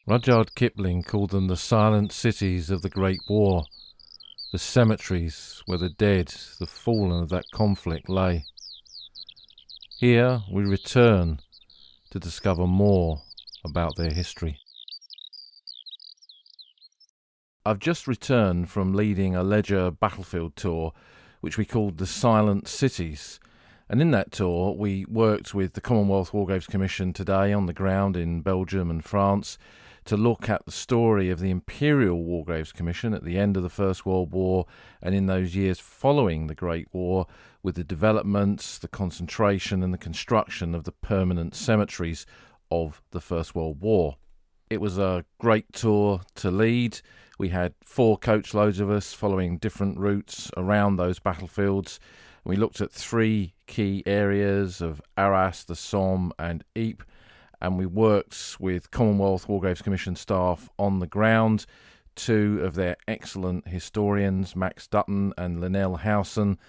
Rudyard Kipling called them the silent cities of the Great War, the cemeteries where the dead, the fallen of that conflict lay. Here we return to discover more about their history. I've just returned from leading a Ledger battlefield tour, which we called the Silent Cities. And in that tour, we worked with the Commonwealth War Graves Commission today on the ground in Belgium and France to look at the story of the Imperial War Graves Commission at the end of the First World War and in those years following the Great War, with the developments, the concentration and the construction of the permanent cemeteries of the First World War. It was a great tour to lead. We had 4 coach loads of us following different routes around those battlefields. We looked at 3 key areas of Arras, the Somme and Ypres, and we worked with Commonwealth War Graves Commission staff on the ground. 2 of their excellent historians, Max Dutton and Linnell Howson,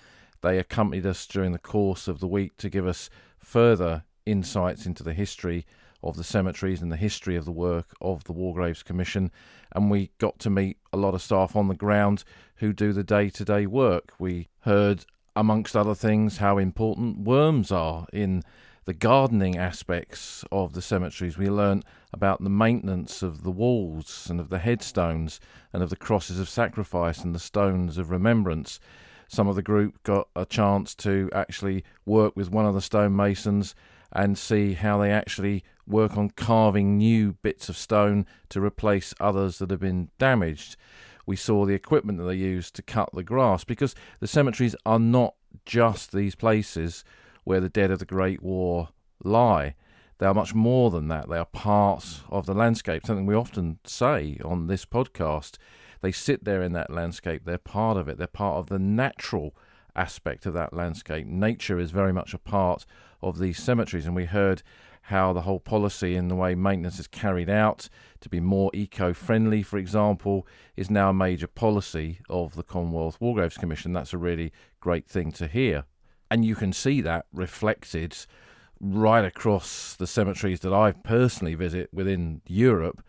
they accompanied us during the course of the week to give us further insights into the history of the cemeteries and the history of the work of the War Graves Commission. And we got to meet a lot of staff on the ground who do the day-to-day work. We heard, amongst other things, how important worms are in the gardening aspects of the cemeteries. We learnt about the maintenance of the walls and of the headstones and of the crosses of sacrifice and the stones of remembrance. Some of the group got a chance to actually work with one of the stonemasons and see how they actually work on carving new bits of stone to replace others that have been damaged. We saw the equipment that they use to cut the grass, because the cemeteries are not just these places where the dead of the Great War lie. They are much more than that. They are part of the landscape, something we often say on this podcast. They sit there in that landscape. They're part of it. They're part of the natural aspect of that landscape. Nature is very much a part of these cemeteries, and we heard how the whole policy and the way maintenance is carried out to be more eco-friendly, for example, is now a major policy of the Commonwealth War Graves Commission. That's a really great thing to hear. And you can see that reflected right across the cemeteries that I personally visit within Europe,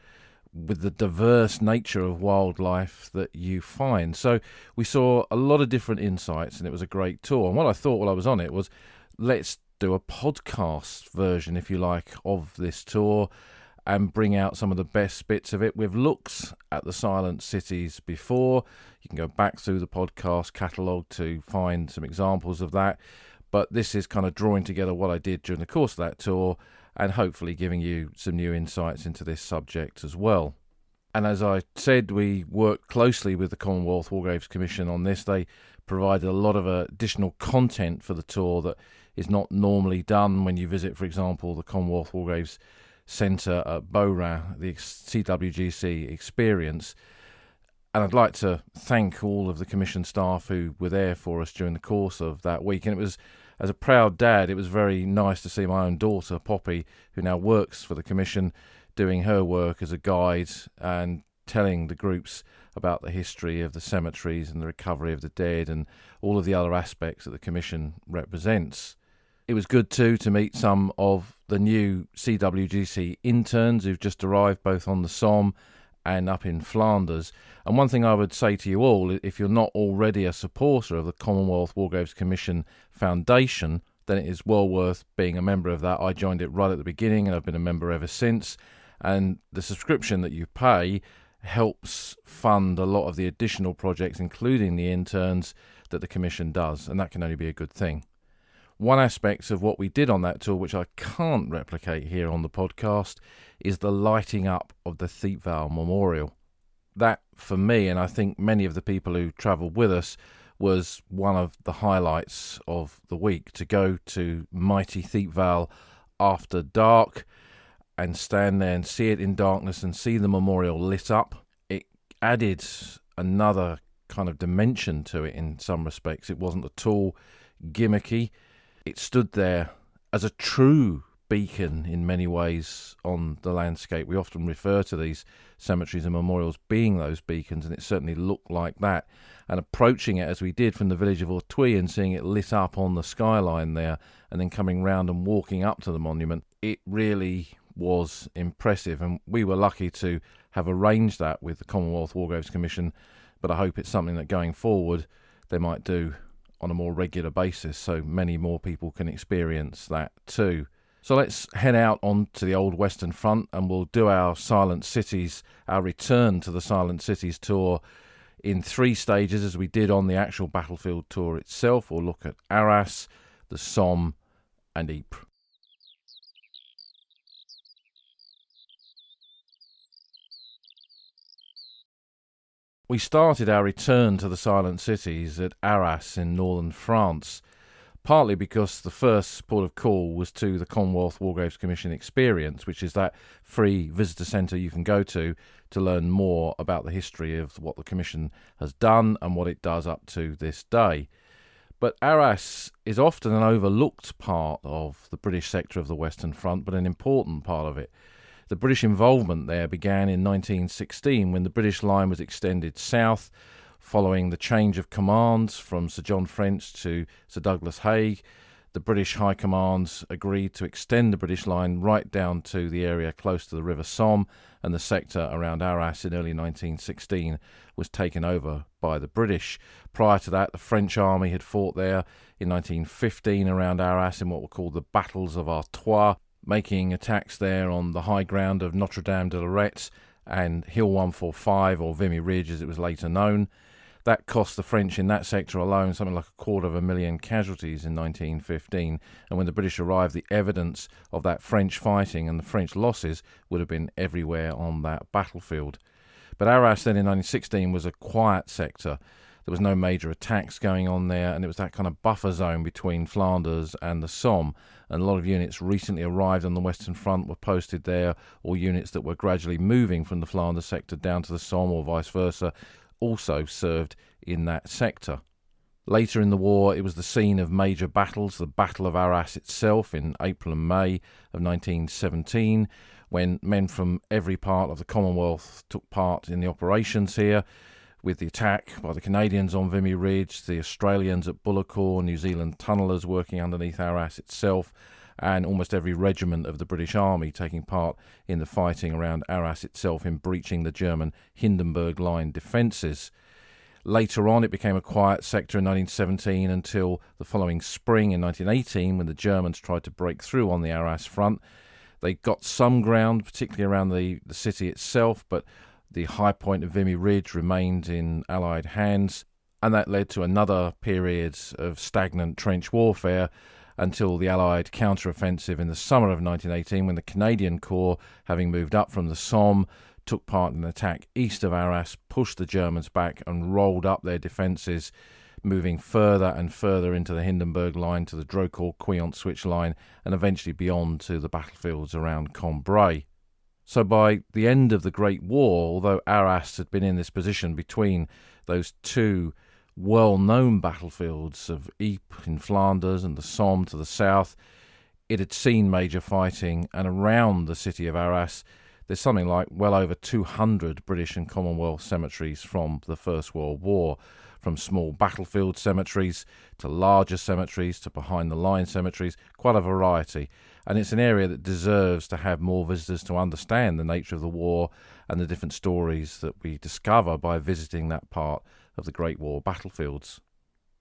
with the diverse nature of wildlife that you find. So we saw a lot of different insights, and it was a great tour. And what I thought while I was on it was, let's do a podcast version, if you like, of this tour and bring out some of the best bits of it. We've looked at the silent cities before. You can go back through the podcast catalogue to find some examples of that. But this is kind of drawing together what I did during the course of that tour and hopefully giving you some new insights into this subject as well. And as I said, we worked closely with the Commonwealth War Graves Commission on this. They provided a lot of additional content for the tour that is not normally done when you visit, for example, the Commonwealth War Graves Centre at Beaurain, the CWGC experience. And I'd like to thank all of the Commission staff who were there for us during the course of that week. And it was, as a proud dad, it was very nice to see my own daughter, Poppy, who now works for the Commission, doing her work as a guide and telling the groups about the history of the cemeteries and the recovery of the dead and all of the other aspects that the Commission represents. It was good too to meet some of the new CWGC interns who've just arrived both on the Somme and up in Flanders. And one thing I would say to you all, if you're not already a supporter of the Commonwealth War Graves Commission Foundation, then it is well worth being a member of that. I joined it right at the beginning and I've been a member ever since. And the subscription that you pay helps fund a lot of the additional projects, including the interns, that the Commission does. And that can only be a good thing. One aspect of what we did on that tour, which I can't replicate here on the podcast, is the lighting up of the Thiepval Memorial. That, for me, and I think many of the people who travelled with us, was one of the highlights of the week, to go to mighty Thiepval after dark and stand there and see it in darkness and see the memorial lit up. It added another kind of dimension to it in some respects. It wasn't at all gimmicky. It stood there as a true beacon in many ways on the landscape. We often refer to these cemeteries and memorials being those beacons, and it certainly looked like that. And approaching it as we did from the village of Ortouy and seeing it lit up on the skyline there, and then coming round and walking up to the monument, it really was impressive, and we were lucky to have arranged that with the Commonwealth War Graves Commission, but I hope it's something that going forward they might do on a more regular basis so many more people can experience that too. So let's head out onto the old Western Front and we'll do our Silent Cities, our return to the Silent Cities tour in 3 stages as we did on the actual battlefield tour itself. We'll look at Arras, the Somme and Ypres. We started our return to the Silent Cities at Arras in northern France, partly because the first port of call was to the Commonwealth War Graves Commission Experience, which is that free visitor centre you can go to learn more about the history of what the Commission has done and what it does up to this day. But Arras is often an overlooked part of the British sector of the Western Front, but an important part of it. The British involvement there began in 1916 when the British line was extended south following the change of commands from Sir John French to Sir Douglas Haig. The British High Commands agreed to extend the British line right down to the area close to the River Somme, and the sector around Arras in early 1916 was taken over by the British. Prior to that, the French army had fought there in 1915 around Arras in what were called the Battles of Artois, making attacks there on the high ground of Notre-Dame-de-Lorette and Hill 145, or Vimy Ridge as it was later known. That cost the French in that sector alone something like 250,000 casualties in 1915, and when the British arrived, the evidence of that French fighting and the French losses would have been everywhere on that battlefield. But Arras then in 1916 was a quiet sector. There was no major attacks going on there, and it was that kind of buffer zone between Flanders and the Somme, and a lot of units recently arrived on the Western Front were posted there, or units that were gradually moving from the Flanders sector down to the Somme or vice versa also served in that sector. Later in the war, it was the scene of major battles, the Battle of Arras itself in April and May of 1917, when men from every part of the Commonwealth took part in the operations here, with the attack by the Canadians on Vimy Ridge, the Australians at Bullecourt, New Zealand tunnellers working underneath Arras itself, and almost every regiment of the British Army taking part in the fighting around Arras itself in breaching the German Hindenburg Line defences. Later on, it became a quiet sector in 1917 until the following spring in 1918 when the Germans tried to break through on the Arras front. They got some ground, particularly around the city itself, but the high point of Vimy Ridge remained in Allied hands, and that led to another period of stagnant trench warfare until the Allied counter-offensive in the summer of 1918 when the Canadian Corps, having moved up from the Somme, took part in an attack east of Arras, pushed the Germans back and rolled up their defences, moving further and further into the Hindenburg Line to the Drocourt-Queant switch line and eventually beyond to the battlefields around Cambrai. So by the end of the Great War, although Arras had been in this position between those two well-known battlefields of Ypres in Flanders and the Somme to the south, it had seen major fighting, and around the city of Arras there's something like well over 200 British and Commonwealth cemeteries from the First World War, from small battlefield cemeteries to larger cemeteries to behind-the-line cemeteries, quite a variety. And it's an area that deserves to have more visitors to understand the nature of the war and the different stories that we discover by visiting that part of the Great War battlefields.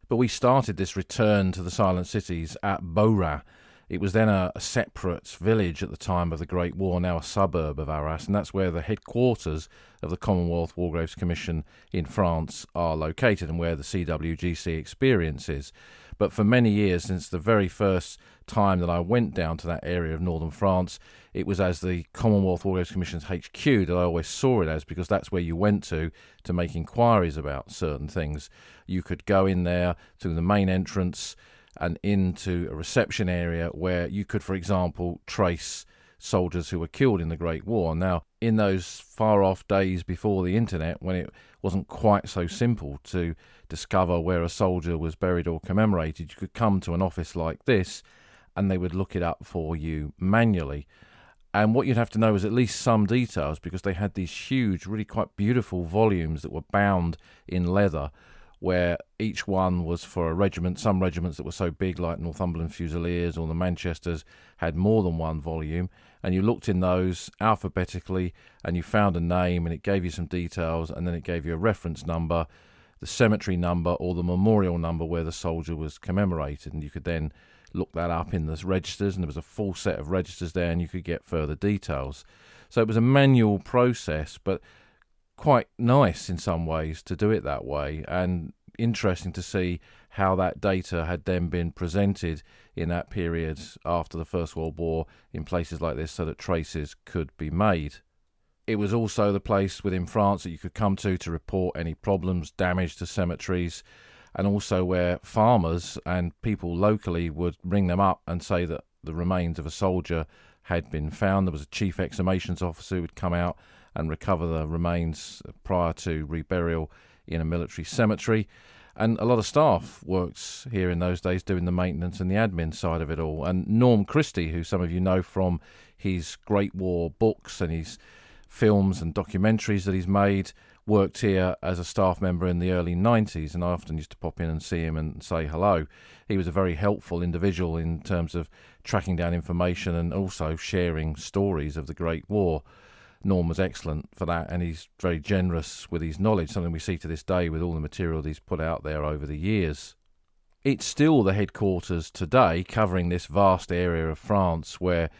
But we started this return to the Silent Cities at Beaurain. It was then a separate village at the time of the Great War, now a suburb of Arras, and that's where the headquarters of the Commonwealth War Graves Commission in France are located and where the CWGC experience is. But for many years, since the very first time that I went down to that area of northern France, it was as the Commonwealth War Graves Commission's HQ that I always saw it as, because that's where you went to make inquiries about certain things. You could go in there through the main entrance and into a reception area where you could, for example, trace soldiers who were killed in the Great War. Now, in those far-off days before the internet, when it wasn't quite so simple to discover where a soldier was buried or commemorated, you could come to an office like this and they would look it up for you manually. And what you'd have to know is at least some details, because they had these huge, really quite beautiful volumes that were bound in leather, where each one was for a regiment. Some regiments that were so big, like Northumberland Fusiliers or the Manchesters, had more than one volume, and you looked in those alphabetically and you found a name and it gave you some details, and then it gave you a reference number, the cemetery number or the memorial number where the soldier was commemorated, and you could then look that up in the registers, and there was a full set of registers there and you could get further details. So it was a manual process, but quite nice in some ways to do it that way, and interesting to see how that data had then been presented in that period after the First World War in places like this so that traces could be made. It was also the place within France that you could come to report any problems, damage to cemeteries, and also where farmers and people locally would ring them up and say that the remains of a soldier had been found. There was a chief exhumations officer who would come out and recover the remains prior to reburial in a military cemetery. And a lot of staff worked here in those days doing the maintenance and the admin side of it all. And Norm Christie, who some of you know from his Great War books and his films and documentaries that he's made, worked here as a staff member in the early 90s, and I often used to pop in and see him and say hello. He was a very helpful individual in terms of tracking down information and also sharing stories of the Great War. Norm was excellent for that, and he's very generous with his knowledge, something we see to this day with all the material that he's put out there over the years. It's still the headquarters today, covering this vast area of France where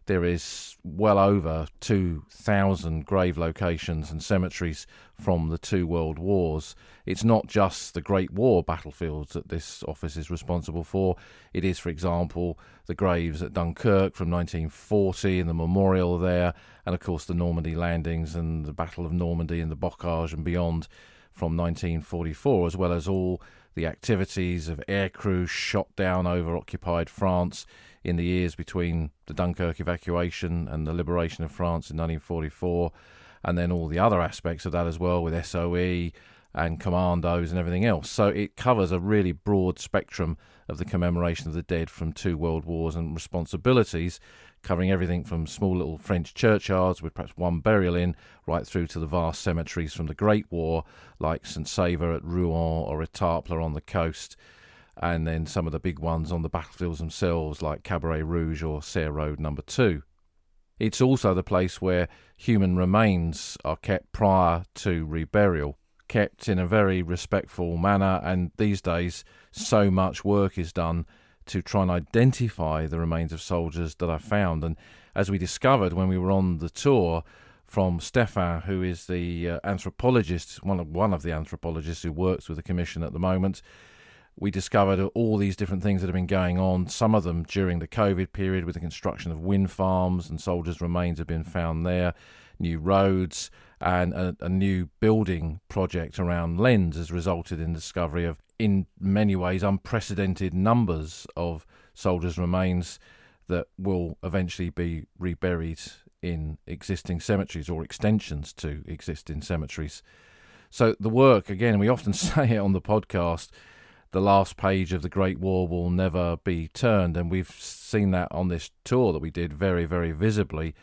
there is well over 2,000 grave locations and cemeteries from the two world wars. It's not just the Great War battlefields that this office is responsible for. It is, for example, the graves at Dunkirk from 1940 and the memorial there, and of course the Normandy landings and the Battle of Normandy and the Bocage and beyond from 1944, as well as all the activities of aircrews shot down over occupied France in the years between the Dunkirk evacuation and the liberation of France in 1944, and then all the other aspects of that as well with SOE and commandos and everything else. So it covers a really broad spectrum of the commemoration of the dead from two world wars and responsibilities, covering everything from small little French churchyards with perhaps one burial in, right through to the vast cemeteries from the Great War, like St Saviour at Rouen or Etaples on the coast, and then some of the big ones on the battlefields themselves, like Cabaret Rouge or Serre Road No. 2. It's also the place where human remains are kept prior to reburial, kept in a very respectful manner, and these days so much work is done to try and identify the remains of soldiers that are found. And as we discovered when we were on the tour from Stefan, who is the anthropologist, one of the anthropologists who works with the Commission at the moment, we discovered all these different things that have been going on, some of them during the COVID period with the construction of wind farms, and soldiers' remains have been found there, new roads, and a new building project around Lens has resulted in the discovery of, in many ways, unprecedented numbers of soldiers' remains that will eventually be reburied in existing cemeteries or extensions to existing cemeteries. So the work, again, we often say it on the podcast, the last page of the Great War will never be turned, and we've seen that on this tour that we did very, very visibly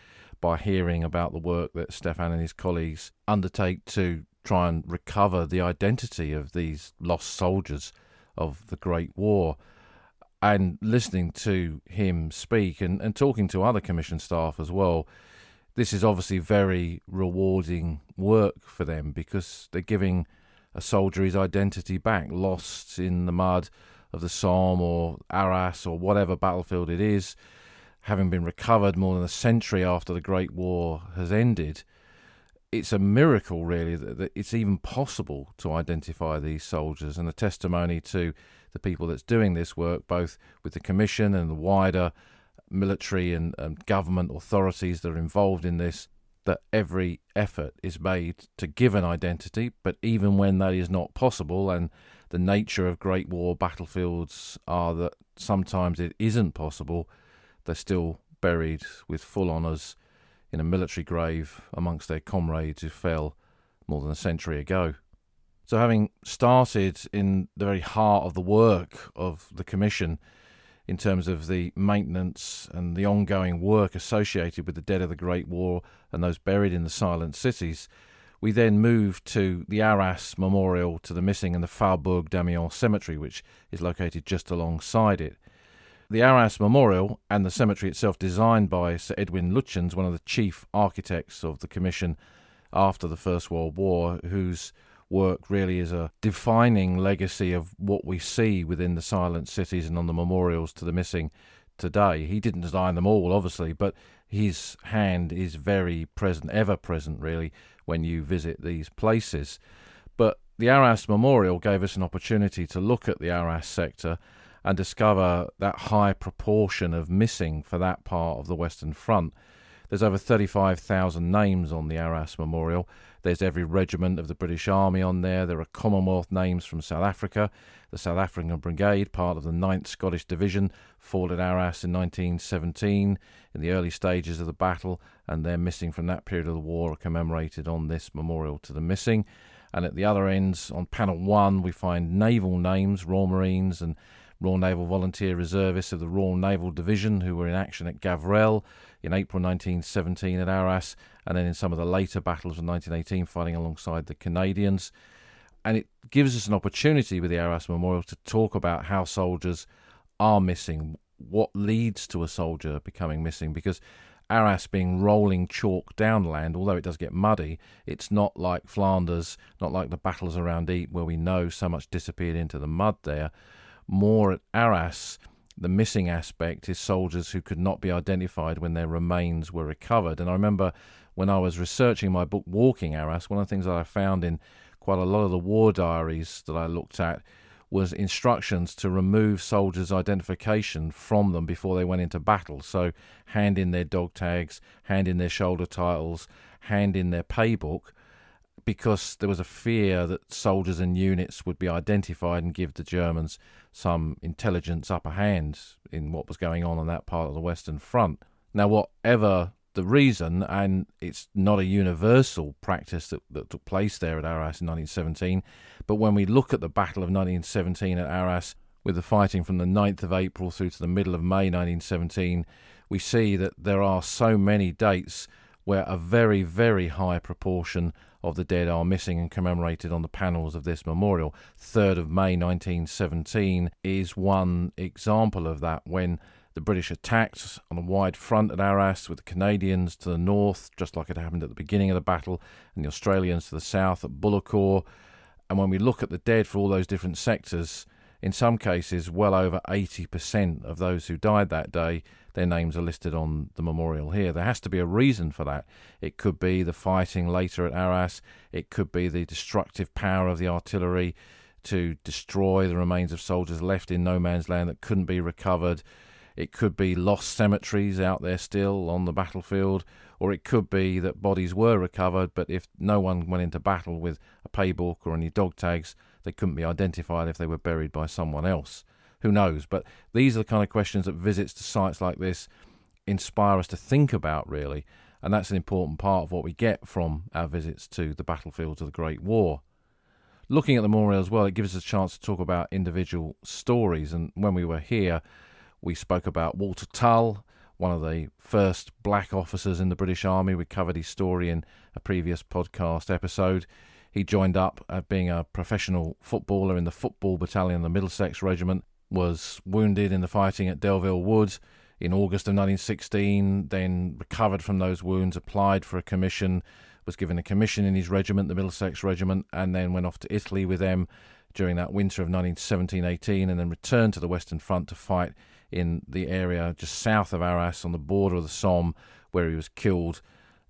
by hearing about the work that Stefan and his colleagues undertake to try and recover the identity of these lost soldiers of the Great War. And listening to him speak and talking to other Commission staff as well, this is obviously very rewarding work for them, because they're giving a soldier his identity back, lost in the mud of the Somme or Arras or whatever battlefield it is, having been recovered more than a century after the Great War has ended. It's a miracle, really, that it's even possible to identify these soldiers, and a testimony to the people that's doing this work, both with the Commission and the wider military and government authorities that are involved in this, that every effort is made to give an identity, but even when that is not possible, and the nature of Great War battlefields are that sometimes it isn't possible, they're still buried with full honours in a military grave amongst their comrades who fell more than a century ago. So having started in the very heart of the work of the Commission in terms of the maintenance and the ongoing work associated with the dead of the Great War and those buried in the silent cities, We then moved to the Arras Memorial to the Missing and the Faubourg d'Amiens Cemetery, which is located just alongside it. The Arras Memorial and the cemetery itself, designed by Sir Edwin Lutyens, one of the chief architects of the Commission after the First World War, whose work really is a defining legacy of what we see within the silent cities and on the memorials to the missing today. He didn't design them all, obviously, but his hand is very present, ever present, really, when you visit these places. But the Arras Memorial gave us an opportunity to look at the Arras sector and discover that high proportion of missing for that part of the Western Front. There's over 35,000 names on the Arras Memorial. There's every regiment of the British Army on there. There are Commonwealth names from South Africa. The South African Brigade, part of the 9th Scottish Division, fought at Arras in 1917 in the early stages of the battle, and their missing from that period of the war are commemorated on this memorial to the missing. And at the other ends, on panel 1, we find naval names, Royal Marines and Royal Naval Volunteer Reservists of the Royal Naval Division who were in action at Gavrelle in April 1917 at Arras, and then in some of the later battles of 1918 fighting alongside the Canadians. And it gives us an opportunity with the Arras Memorial to talk about how soldiers are missing, what leads to a soldier becoming missing, because Arras being rolling chalk downland, although it does get muddy, it's not like Flanders, not like the battles around Ypres where we know so much disappeared into the mud there. More at Arras, the missing aspect is soldiers who could not be identified when their remains were recovered. And I remember when I was researching my book Walking Arras, one of the things that I found in quite a lot of the war diaries that I looked at was instructions to remove soldiers' identification from them before they went into battle. So hand in their dog tags, hand in their shoulder titles, hand in their pay book, because there was a fear that soldiers and units would be identified and give the Germans some intelligence upper hand in what was going on that part of the Western Front. Now, whatever the reason, and it's not a universal practice that took place there at Arras in 1917, but when we look at the Battle of 1917 at Arras, with the fighting from the 9th of April through to the middle of May 1917, we see that there are so many dates where a very, very high proportion of the dead are missing and commemorated on the panels of this memorial. 3rd of May 1917 is one example of that, when the British attacked on a wide front at Arras with the Canadians to the north, just like it happened at the beginning of the battle, and the Australians to the south at Bullecourt. And when we look at the dead for all those different sectors, in some cases, well over 80% of those who died that day, their names are listed on the memorial here. There has to be a reason for that. It could be the fighting later at Arras. It could be the destructive power of the artillery to destroy the remains of soldiers left in no man's land that couldn't be recovered. It could be lost cemeteries out there still on the battlefield, or it could be that bodies were recovered, but if no one went into battle with a pay book or any dog tags, they couldn't be identified if they were buried by someone else. Who knows? But these are the kind of questions that visits to sites like this inspire us to think about, really, and that's an important part of what we get from our visits to the battlefields of the Great War. Looking at the memorial as well, it gives us a chance to talk about individual stories, and when we were here, we spoke about Walter Tull, one of the first black officers in the British Army. We covered his story in a previous podcast episode. He joined up being a professional footballer in the football battalion of the Middlesex Regiment, was wounded in the fighting at Delville Wood in August of 1916, then recovered from those wounds, applied for a commission, was given a commission in his regiment, the Middlesex Regiment, and then went off to Italy with them during that winter of 1917-18, and then returned to the Western Front to fight in the area just south of Arras on the border of the Somme, where he was killed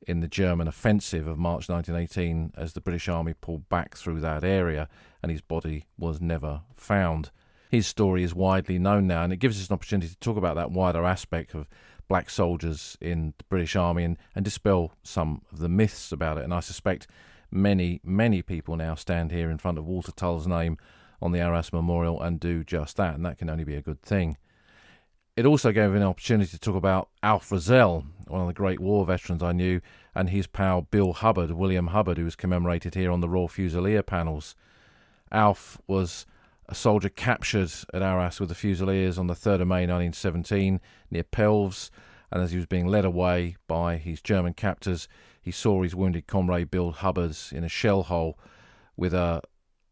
in the German offensive of March 1918 as the British Army pulled back through that area, and his body was never found. His story is widely known now, and it gives us an opportunity to talk about that wider aspect of black soldiers in the British Army and dispel some of the myths about it. And I suspect many, many people now stand here in front of Walter Tull's name on the Arras Memorial and do just that, and that can only be a good thing. It also gave me an opportunity to talk about Alf Rozelle, one of the Great War veterans I knew, and his pal Bill Hubbard, William Hubbard, who was commemorated here on the Royal Fusilier panels. Alf was a soldier captured at Arras with the Fusiliers on the 3rd of May 1917 near Pelves, and as he was being led away by his German captors, he saw his wounded comrade Bill Hubbard in a shell hole with a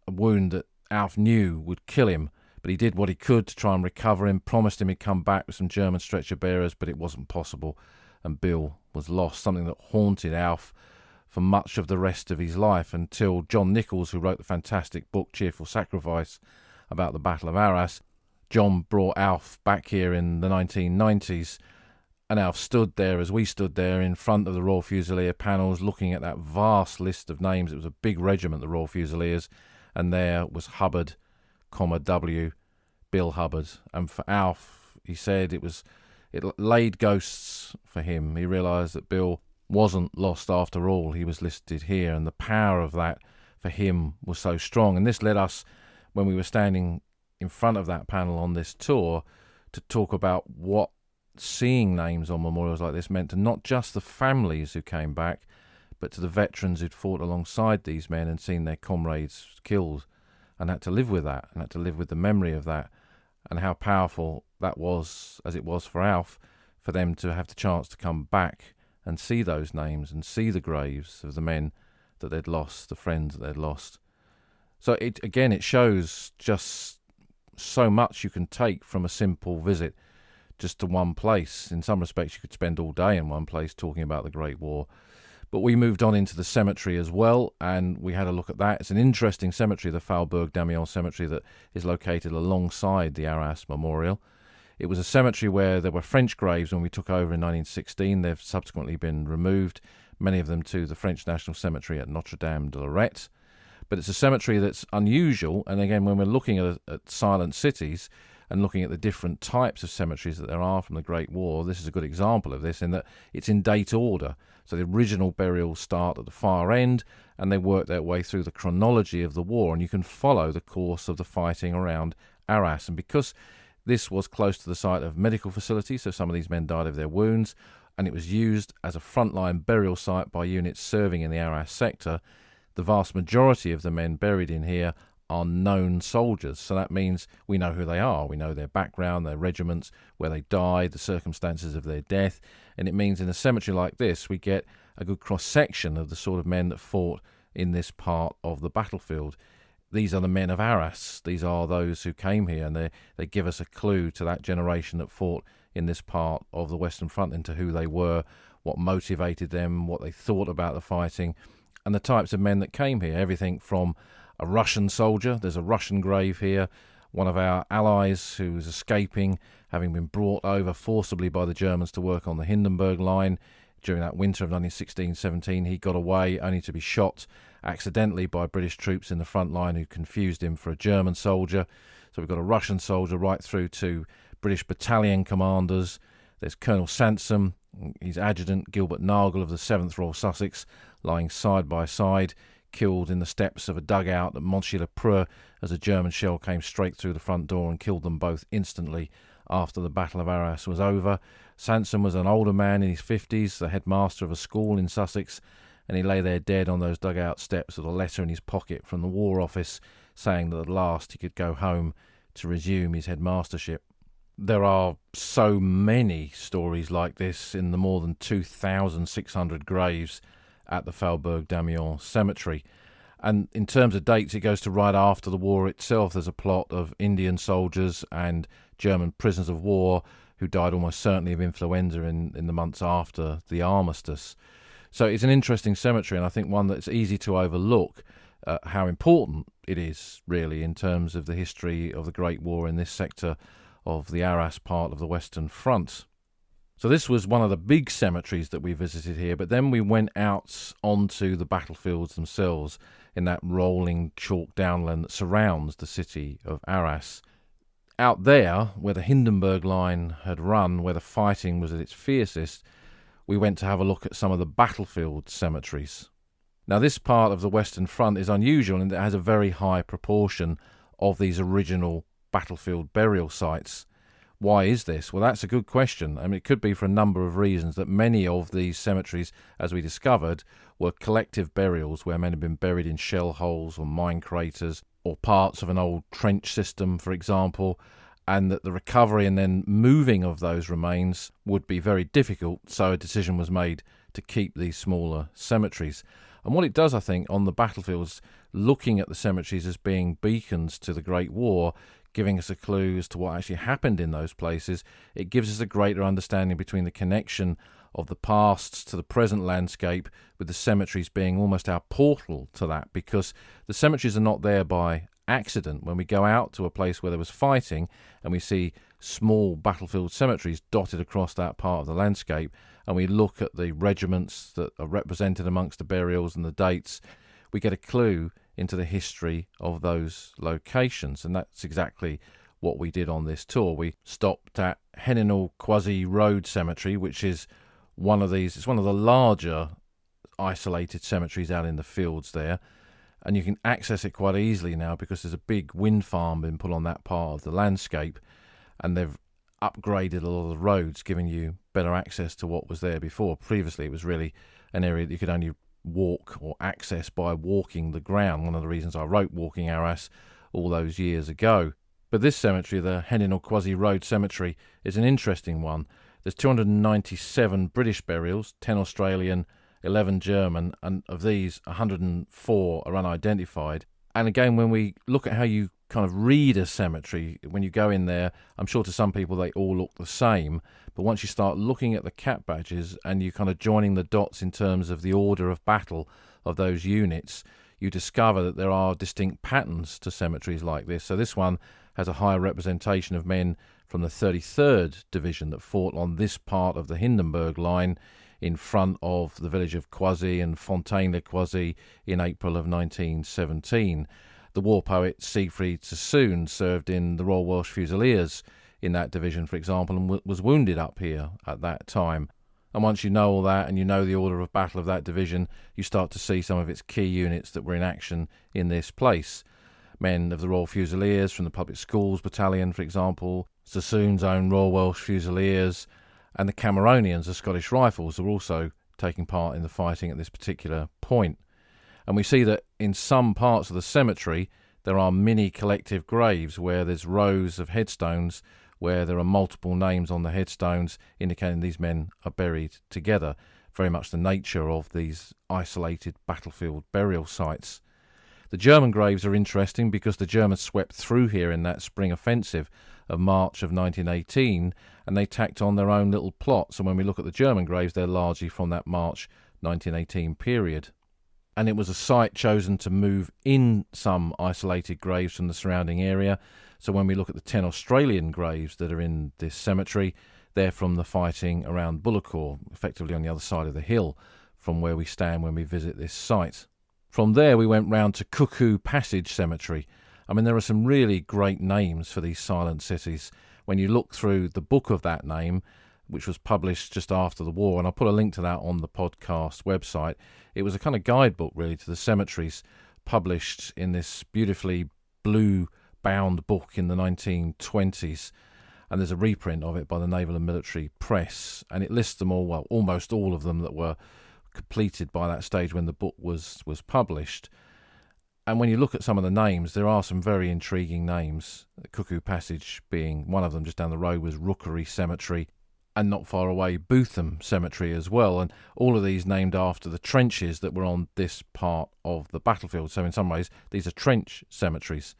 wound that Alf knew would kill him. But he did what he could to try and recover him, promised him he'd come back with some German stretcher bearers, but it wasn't possible, and Bill was lost, something that haunted Alf for much of the rest of his life, until John Nichols, who wrote the fantastic book Cheerful Sacrifice about the Battle of Arras, John brought Alf back here in the 1990s, and Alf stood there, as we stood there, in front of the Royal Fusilier panels, looking at that vast list of names. It was a big regiment, the Royal Fusiliers, and there was Hubbard, W, Bill Hubbard. And for Alf, he said it laid ghosts for him. He realised that Bill wasn't lost after all. He was listed here, and the power of that for him was so strong. And this led us, when we were standing in front of that panel on this tour, to talk about what seeing names on memorials like this meant to not just the families who came back, but to the veterans who'd fought alongside these men and seen their comrades killed, and had to live with that, and had to live with the memory of that, and how powerful that was, as it was for Alf, for them to have the chance to come back and see those names and see the graves of the men that they'd lost, the friends that they'd lost. So it shows just so much you can take from a simple visit just to one place. In some respects, you could spend all day in one place talking about the Great War. But we moved on into the cemetery as well, and we had a look at that. It's an interesting cemetery, the Faubourg d'Amiens cemetery, that is located alongside the Arras Memorial. It was a cemetery where there were French graves when we took over in 1916. They've subsequently been removed, many of them to the French National Cemetery at Notre-Dame de Lorette. But it's a cemetery that's unusual, and again, when we're looking at silent cities and looking at the different types of cemeteries that there are from the Great War, this is a good example of this, in that it's in date order. So the original burials start at the far end, and they work their way through the chronology of the war, and you can follow the course of the fighting around Arras. And because this was close to the site of medical facilities, so some of these men died of their wounds, and it was used as a frontline burial site by units serving in the Arras sector, the vast majority of the men buried in here are known soldiers. So that means we know who they are. We know their background, their regiments, where they died, the circumstances of their death. And it means in a cemetery like this, we get a good cross-section of the sort of men that fought in this part of the battlefield. These are the men of Arras. These are those who came here, and they give us a clue to that generation that fought in this part of the Western Front, into who they were, what motivated them, what they thought about the fighting, and the types of men that came here. Everything from a Russian soldier, there's a Russian grave here, one of our allies who was escaping, having been brought over forcibly by the Germans to work on the Hindenburg line. During that winter of 1916-17, he got away only to be shot accidentally by British troops in the front line who confused him for a German soldier. So we've got a Russian soldier right through to British battalion commanders. There's Colonel Sansom, his adjutant Gilbert Nagel of the 7th Royal Sussex, lying side by side, killed in the steps of a dugout at Monchy-le-Preux as a German shell came straight through the front door and killed them both instantly after the Battle of Arras was over. Sansom was an older man in his 50s, the headmaster of a school in Sussex, and he lay there dead on those dugout steps with a letter in his pocket from the War Office saying that at last he could go home to resume his headmastership. There are so many stories like this in the more than 2,600 graves at the Faubourg d'Amiens cemetery. And in terms of dates, it goes to right after the war itself. There's a plot of Indian soldiers and German prisoners of war who died almost certainly of influenza in the months after the armistice. So it's an interesting cemetery, and I think one that's easy to overlook how important it is, really, in terms of the history of the Great War in this sector of the Arras part of the Western Front. So this was one of the big cemeteries that we visited here, but then we went out onto the battlefields themselves in that rolling chalk downland that surrounds the city of Arras. Out there, where the Hindenburg line had run, where the fighting was at its fiercest, we went to have a look at some of the battlefield cemeteries. Now, this part of the Western Front is unusual in that it has a very high proportion of these original battlefield burial sites. Why is this? Well, that's a good question. I mean, it could be for a number of reasons that many of these cemeteries, as we discovered, were collective burials where men had been buried in shell holes or mine craters or parts of an old trench system, for example. and that the recovery and then moving of those remains would be very difficult, so a decision was made to keep these smaller cemeteries. And what it does, I think, on the battlefields, looking at the cemeteries as being beacons to the Great War, giving us a clue as to what actually happened in those places, it gives us a greater understanding between the connection of the past to the present landscape, with the cemeteries being almost our portal to that, because the cemeteries are not there by accident. When we go out to a place where there was fighting and we see small battlefield cemeteries dotted across that part of the landscape, and we look at the regiments that are represented amongst the burials and the dates, we get a clue into the history of those locations. And that's exactly what we did on this tour. We stopped at Henenal Quasi Road Cemetery, which is one of the larger isolated cemeteries out in the fields there. And you can access it quite easily now because there's a big wind farm been put on that part of the landscape, and they've upgraded a lot of the roads, giving you better access to what was there before. Previously, it was really an area that you could only walk or access by walking the ground. One of the reasons I wrote Walking Arras all those years ago. But this cemetery, the Henenal Quasi Road Cemetery, is an interesting one. There's 297 British burials, 10 Australian, 11 German, and of these 104 are unidentified. And again, when we look at how you kind of read a cemetery, when you go in there, I'm sure to some people they all look the same, but once you start looking at the cap badges and you kind of joining the dots in terms of the order of battle of those units, you discover that there are distinct patterns to cemeteries like this. So this one has a higher representation of men from the 33rd Division that fought on this part of the Hindenburg line in front of the village of Quasi and Fontaine-le-Quasi in April of 1917. The war poet Siegfried Sassoon served in the Royal Welsh Fusiliers in that division, for example, and was wounded up here at that time. And once you know all that and you know the order of battle of that division, you start to see some of its key units that were in action in this place. Men of the Royal Fusiliers from the Public Schools Battalion, for example, Sassoon's own Royal Welsh Fusiliers, and the Cameronians, the Scottish Rifles, are also taking part in the fighting at this particular point. And we see that in some parts of the cemetery there are mini collective graves where there's rows of headstones where there are multiple names on the headstones indicating these men are buried together. Very much the nature of these isolated battlefield burial sites. The German graves are interesting because the Germans swept through here in that spring offensive of March of 1918, and they tacked on their own little plots. And when we look at the German graves, they're largely from that March 1918 period. And it was a site chosen to move in some isolated graves from the surrounding area. So when we look at the 10 Australian graves that are in this cemetery, they're from the fighting around Bullecourt, effectively on the other side of the hill from where we stand when we visit this site. From there we went round to Cuckoo Passage Cemetery. I mean, there are some really great names for these silent cities. When you look through the book of that name, which was published just after the war, and I'll put a link to that on the podcast website, it was a kind of guidebook really to the cemeteries, published in this beautifully blue-bound book in the 1920s. And there's a reprint of it by the Naval and Military Press, and it lists them all, well, almost all of them that were completed by that stage when the book was published. And when you look at some of the names, there are some very intriguing names. Cuckoo Passage being one of them. Just down the road was Rookery Cemetery, and not far away Bootham Cemetery as well. And all of these named after the trenches that were on this part of the battlefield. So in some ways, these are trench cemeteries.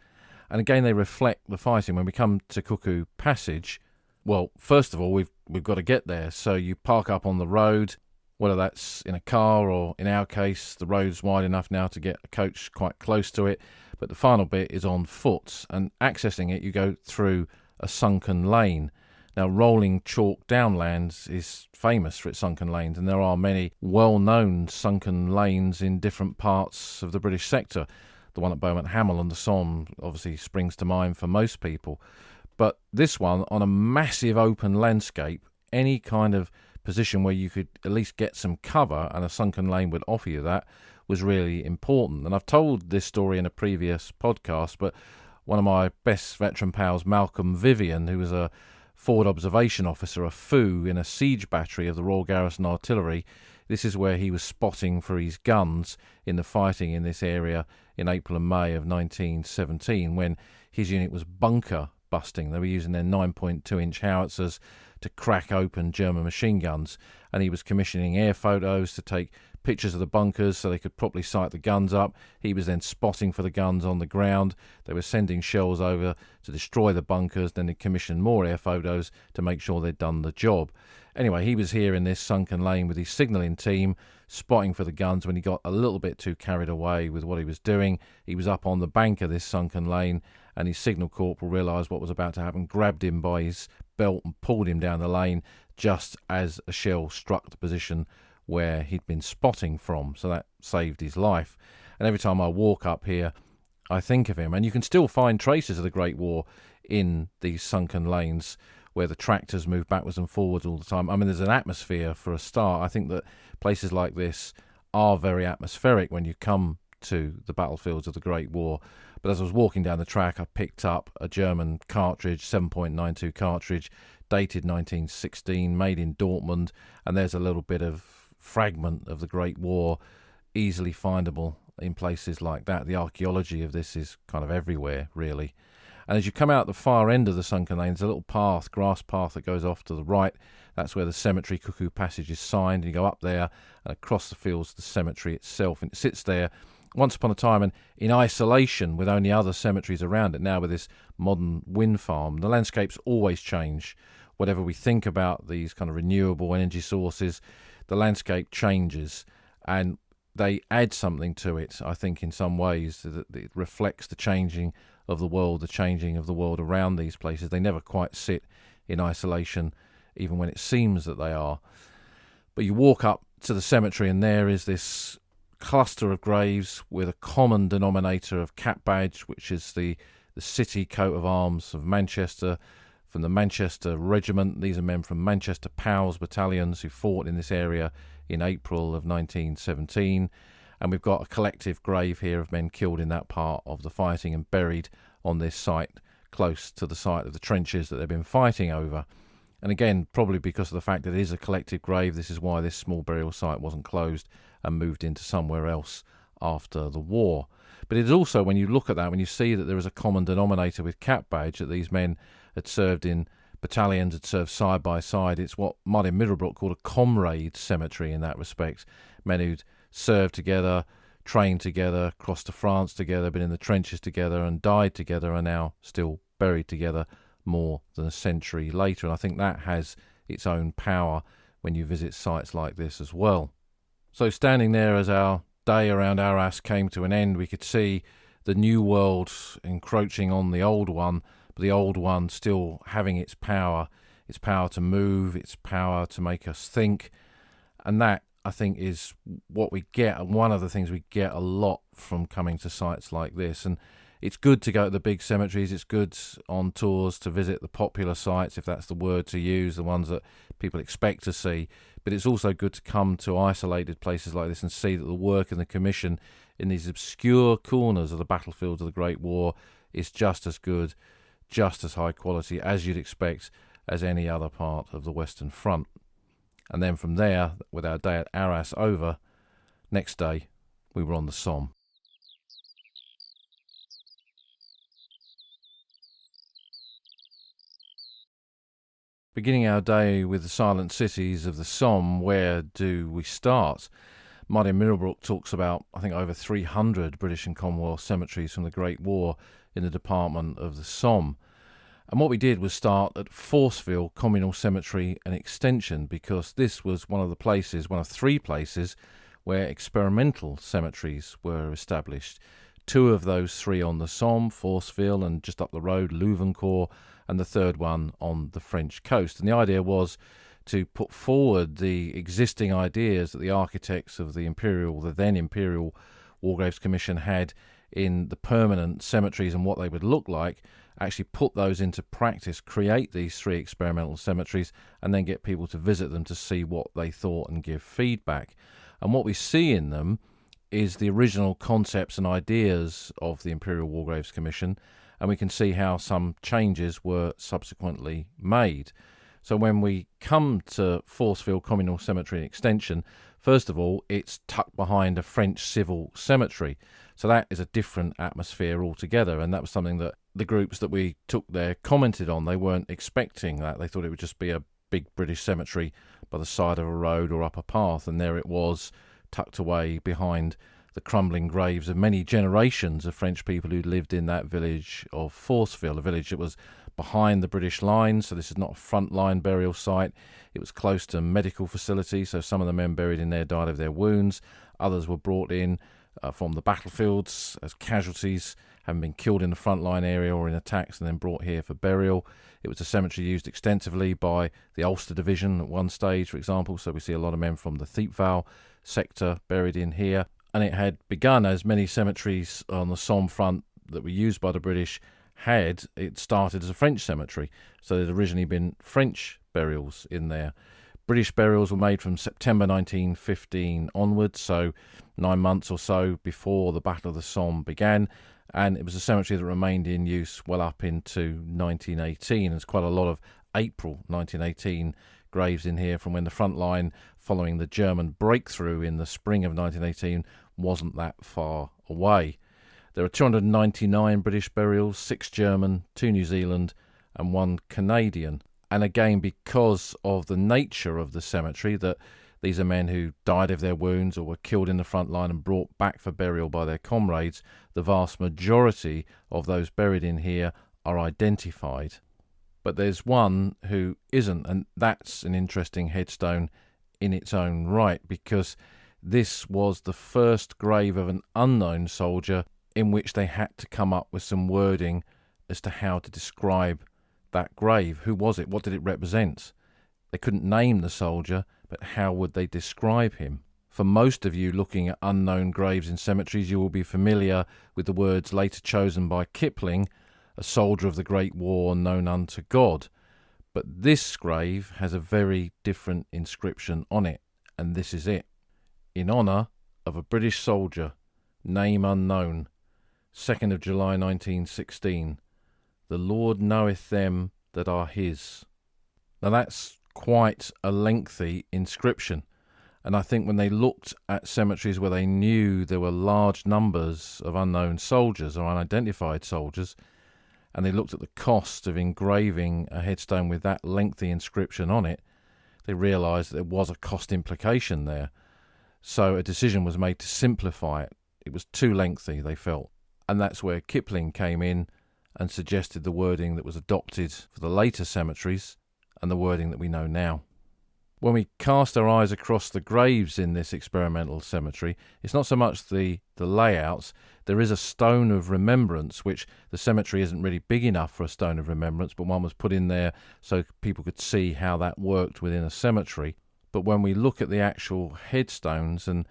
And again, they reflect the fighting. When we come to Cuckoo Passage, well, first of all, we've got to get there. So you park up on the road, whether that's in a car or, in our case, the road's wide enough now to get a coach quite close to it. But the final bit is on foot, and accessing it, you go through a sunken lane. Now, rolling chalk downlands is famous for its sunken lanes, and there are many well-known sunken lanes in different parts of the British sector. The one at Beaumont Hamel on the Somme obviously springs to mind for most people. But this one, on a massive open landscape, any kind of position where you could at least get some cover, and a sunken lane would offer you that, was really important. And I've told this story in a previous podcast, but one of my best veteran pals, Malcolm Vivian, who was a forward observation officer, a FOO in a siege battery of the Royal Garrison Artillery, this is where he was spotting for his guns in the fighting in this area in April and May of 1917, when his unit was bunker busting. They were using their 9.2-inch howitzers to crack open German machine guns, and he was commissioning air photos to take pictures of the bunkers so they could properly sight the guns up. He was then spotting for the guns on the ground. They were sending shells over to destroy the bunkers, then they commissioned more air photos to make sure they'd done the job. Anyway, he was here in this sunken lane with his signalling team, spotting for the guns. When he got a little bit too carried away with what he was doing, he was up on the bank of this sunken lane, and his signal corporal realised what was about to happen, grabbed him by his belt and pulled him down the lane just as a shell struck the position where he'd been spotting from. So that saved his life. And every time I walk up here, I think of him. And you can still find traces of the Great War in these sunken lanes where the tractors move backwards and forwards all the time. I mean, there's an atmosphere for a start. I think that places like this are very atmospheric when you come to the battlefields of the Great War. But as I was walking down the track, I picked up a German cartridge, 7.92 cartridge, dated 1916, made in Dortmund, and there's a little bit of fragment of the Great War, easily findable in places like that. The archaeology of this is kind of everywhere, really. And as you come out the far end of the sunken lane, there's a little path, grass path that goes off to the right. That's where the cemetery cuckoo passage is signed. And you go up there and across the fields to the cemetery itself. And it sits there once upon a time and in isolation with only other cemeteries around it. Now with this modern wind farm, the landscapes always change. Whatever we think about these kind of renewable energy sources, the landscape changes and they add something to it, I think, in some ways, that it reflects the changing of the world, the changing of the world around these places. They never quite sit in isolation, even when it seems that they are. But you walk up to the cemetery and there is this cluster of graves with a common denominator of cap badge, which is the city coat of arms of Manchester, from the Manchester Regiment. These are men from Manchester POWs battalions who fought in this area in April of 1917. And we've got a collective grave here of men killed in that part of the fighting and buried on this site, close to the site of the trenches that they've been fighting over. And again, probably because of the fact that it is a collective grave, this is why this small burial site wasn't closed and moved into somewhere else after the war. But it is also, when you look at that, when you see that there is a common denominator with cap badge, that these men had served in battalions, had served side by side, it's what Martin Middlebrook called a comrade cemetery in that respect. Men who'd served together, trained together, crossed to France together, been in the trenches together and died together, are now still buried together more than a century later. And I think that has its own power when you visit sites like this as well. So standing there as our day around Arras came to an end, we could see the new world encroaching on the old one, but the old one still having its power to move, its power to make us think. And that, I think, is what we get, and one of the things we get a lot from coming to sites like this. And it's good to go to the big cemeteries, it's good on tours to visit the popular sites, if that's the word to use, the ones that people expect to see. But it's also good to come to isolated places like this and see that the work in the Commission in these obscure corners of the battlefields of the Great War is just as good, just as high quality as you'd expect as any other part of the Western Front. And then from there, with our day at Arras over, next day we were on the Somme. Beginning our day with the silent cities of the Somme, where do we start? Martin Middlebrook talks about, I think, over 300 British and Commonwealth cemeteries from the Great War in the department of the Somme. And what we did was start at Forceville Communal Cemetery and Extension, because this was one of three places where experimental cemeteries were established. Two of those three on the Somme, Forceville, and just up the road, Louvencourt, and the third one on the French coast. And the idea was to put forward the existing ideas that the architects of the then Imperial War Graves Commission had in the permanent cemeteries and what they would look like, actually put those into practice, create these three experimental cemeteries, and then get people to visit them to see what they thought and give feedback. And what we see in them is the original concepts and ideas of the Imperial War Graves Commission, and we can see how some changes were subsequently made. So when we come to Forceville Communal Cemetery and Extension, first of all, it's tucked behind a French civil cemetery. So that is a different atmosphere altogether, and that was something that the groups that we took there commented on. They weren't expecting that. They thought it would just be a big British cemetery by the side of a road or up a path, and there it was, tucked away behind the crumbling graves of many generations of French people who lived in that village of Forceville, a village that was behind the British lines. So this is not a front-line burial site. It was close to medical facilities, so some of the men buried in there died of their wounds. Others were brought in from the battlefields as casualties, having been killed in the front-line area or in attacks, and then brought here for burial. It was a cemetery used extensively by the Ulster Division at one stage, for example, so we see a lot of men from the Thiepval sector buried in here. And it had begun, as many cemeteries on the Somme front that were used by the British had, it started as a French cemetery. So there'd originally been French burials in there. British burials were made from September 1915 onwards, so 9 months or so before the Battle of the Somme began. And it was a cemetery that remained in use well up into 1918. There's quite a lot of April 1918 graves in here from when the front line following the German breakthrough in the spring of 1918 wasn't that far away. There are 299 British burials, 6 German, 2 New Zealand and 1 Canadian. And again, because of the nature of the cemetery, that these are men who died of their wounds or were killed in the front line and brought back for burial by their comrades, the vast majority of those buried in here are identified. But there's one who isn't, and that's an interesting headstone in its own right, because this was the first grave of an unknown soldier in which they had to come up with some wording as to how to describe that grave. Who was it? What did it represent? They couldn't name the soldier, but how would they describe him? For most of you looking at unknown graves in cemeteries, you will be familiar with the words later chosen by Kipling, a soldier of the Great War known unto God. But this grave has a very different inscription on it, and this is it. In honour of a British soldier, name unknown, 2nd of July 1916. The Lord knoweth them that are his. Now that's quite a lengthy inscription, and I think when they looked at cemeteries where they knew there were large numbers of unknown soldiers or unidentified soldiers, and they looked at the cost of engraving a headstone with that lengthy inscription on it, they realised that there was a cost implication there. So a decision was made to simplify it. It was too lengthy, they felt. And that's where Kipling came in and suggested the wording that was adopted for the later cemeteries and the wording that we know now. When we cast our eyes across the graves in this experimental cemetery, it's not so much the layouts. There is a stone of remembrance, which the cemetery isn't really big enough for a stone of remembrance, but one was put in there so people could see how that worked within a cemetery. But when we look at the actual headstones, and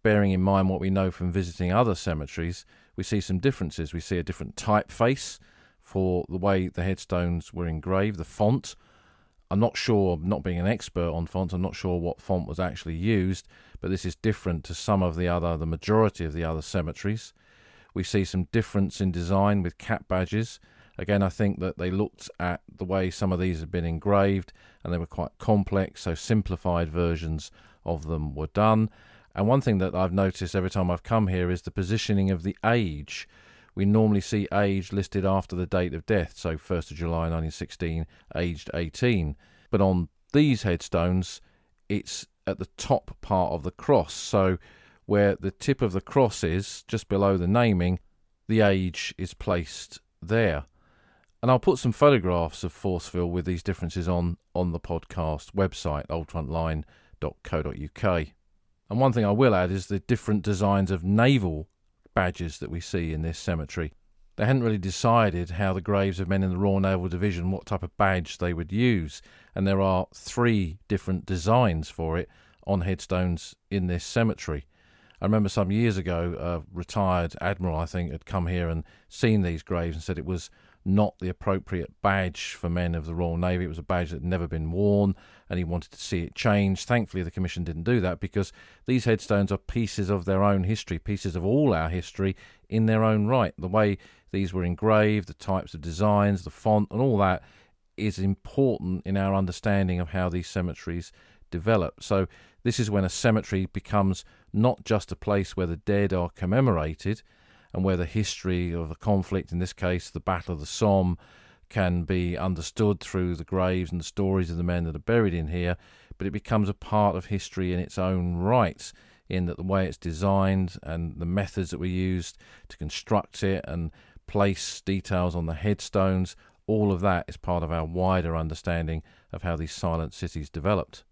bearing in mind what we know from visiting other cemeteries, we see some differences. We see a different typeface for the way the headstones were engraved, the font. I'm not sure, not being an expert on fonts, I'm not sure what font was actually used, but this is different to the majority of the other cemeteries. We see some difference in design with cap badges. Again, I think that they looked at the way some of these had been engraved, and they were quite complex, so simplified versions of them were done. And one thing that I've noticed every time I've come here is the positioning of the age. We normally see age listed after the date of death, so 1st of July 1916, aged 18. But on these headstones, it's at the top part of the cross, so where the tip of the cross is, just below the naming, the age is placed there. And I'll put some photographs of Forceville with these differences on the podcast website, oldfrontline.co.uk. And one thing I will add is the different designs of naval badges that we see in this cemetery. They hadn't really decided how the graves of men in the Royal Naval Division, what type of badge they would use, and there are 3 different designs for it on headstones in this cemetery. I remember some years ago, a retired admiral, I think, had come here and seen these graves and said it was not the appropriate badge for men of the Royal Navy. It was a badge that had never been worn, and he wanted to see it changed. Thankfully, the Commission didn't do that, because these headstones are pieces of their own history, pieces of all our history in their own right. The way these were engraved, the types of designs, the font, and all that is important in our understanding of how these cemeteries develop. So this is when a cemetery becomes not just a place where the dead are commemorated, and where the history of a conflict, in this case the Battle of the Somme, can be understood through the graves and the stories of the men that are buried in here, but it becomes a part of history in its own right, in that the way it's designed and the methods that we used to construct it and place details on the headstones, all of that is part of our wider understanding of how these silent cities developed.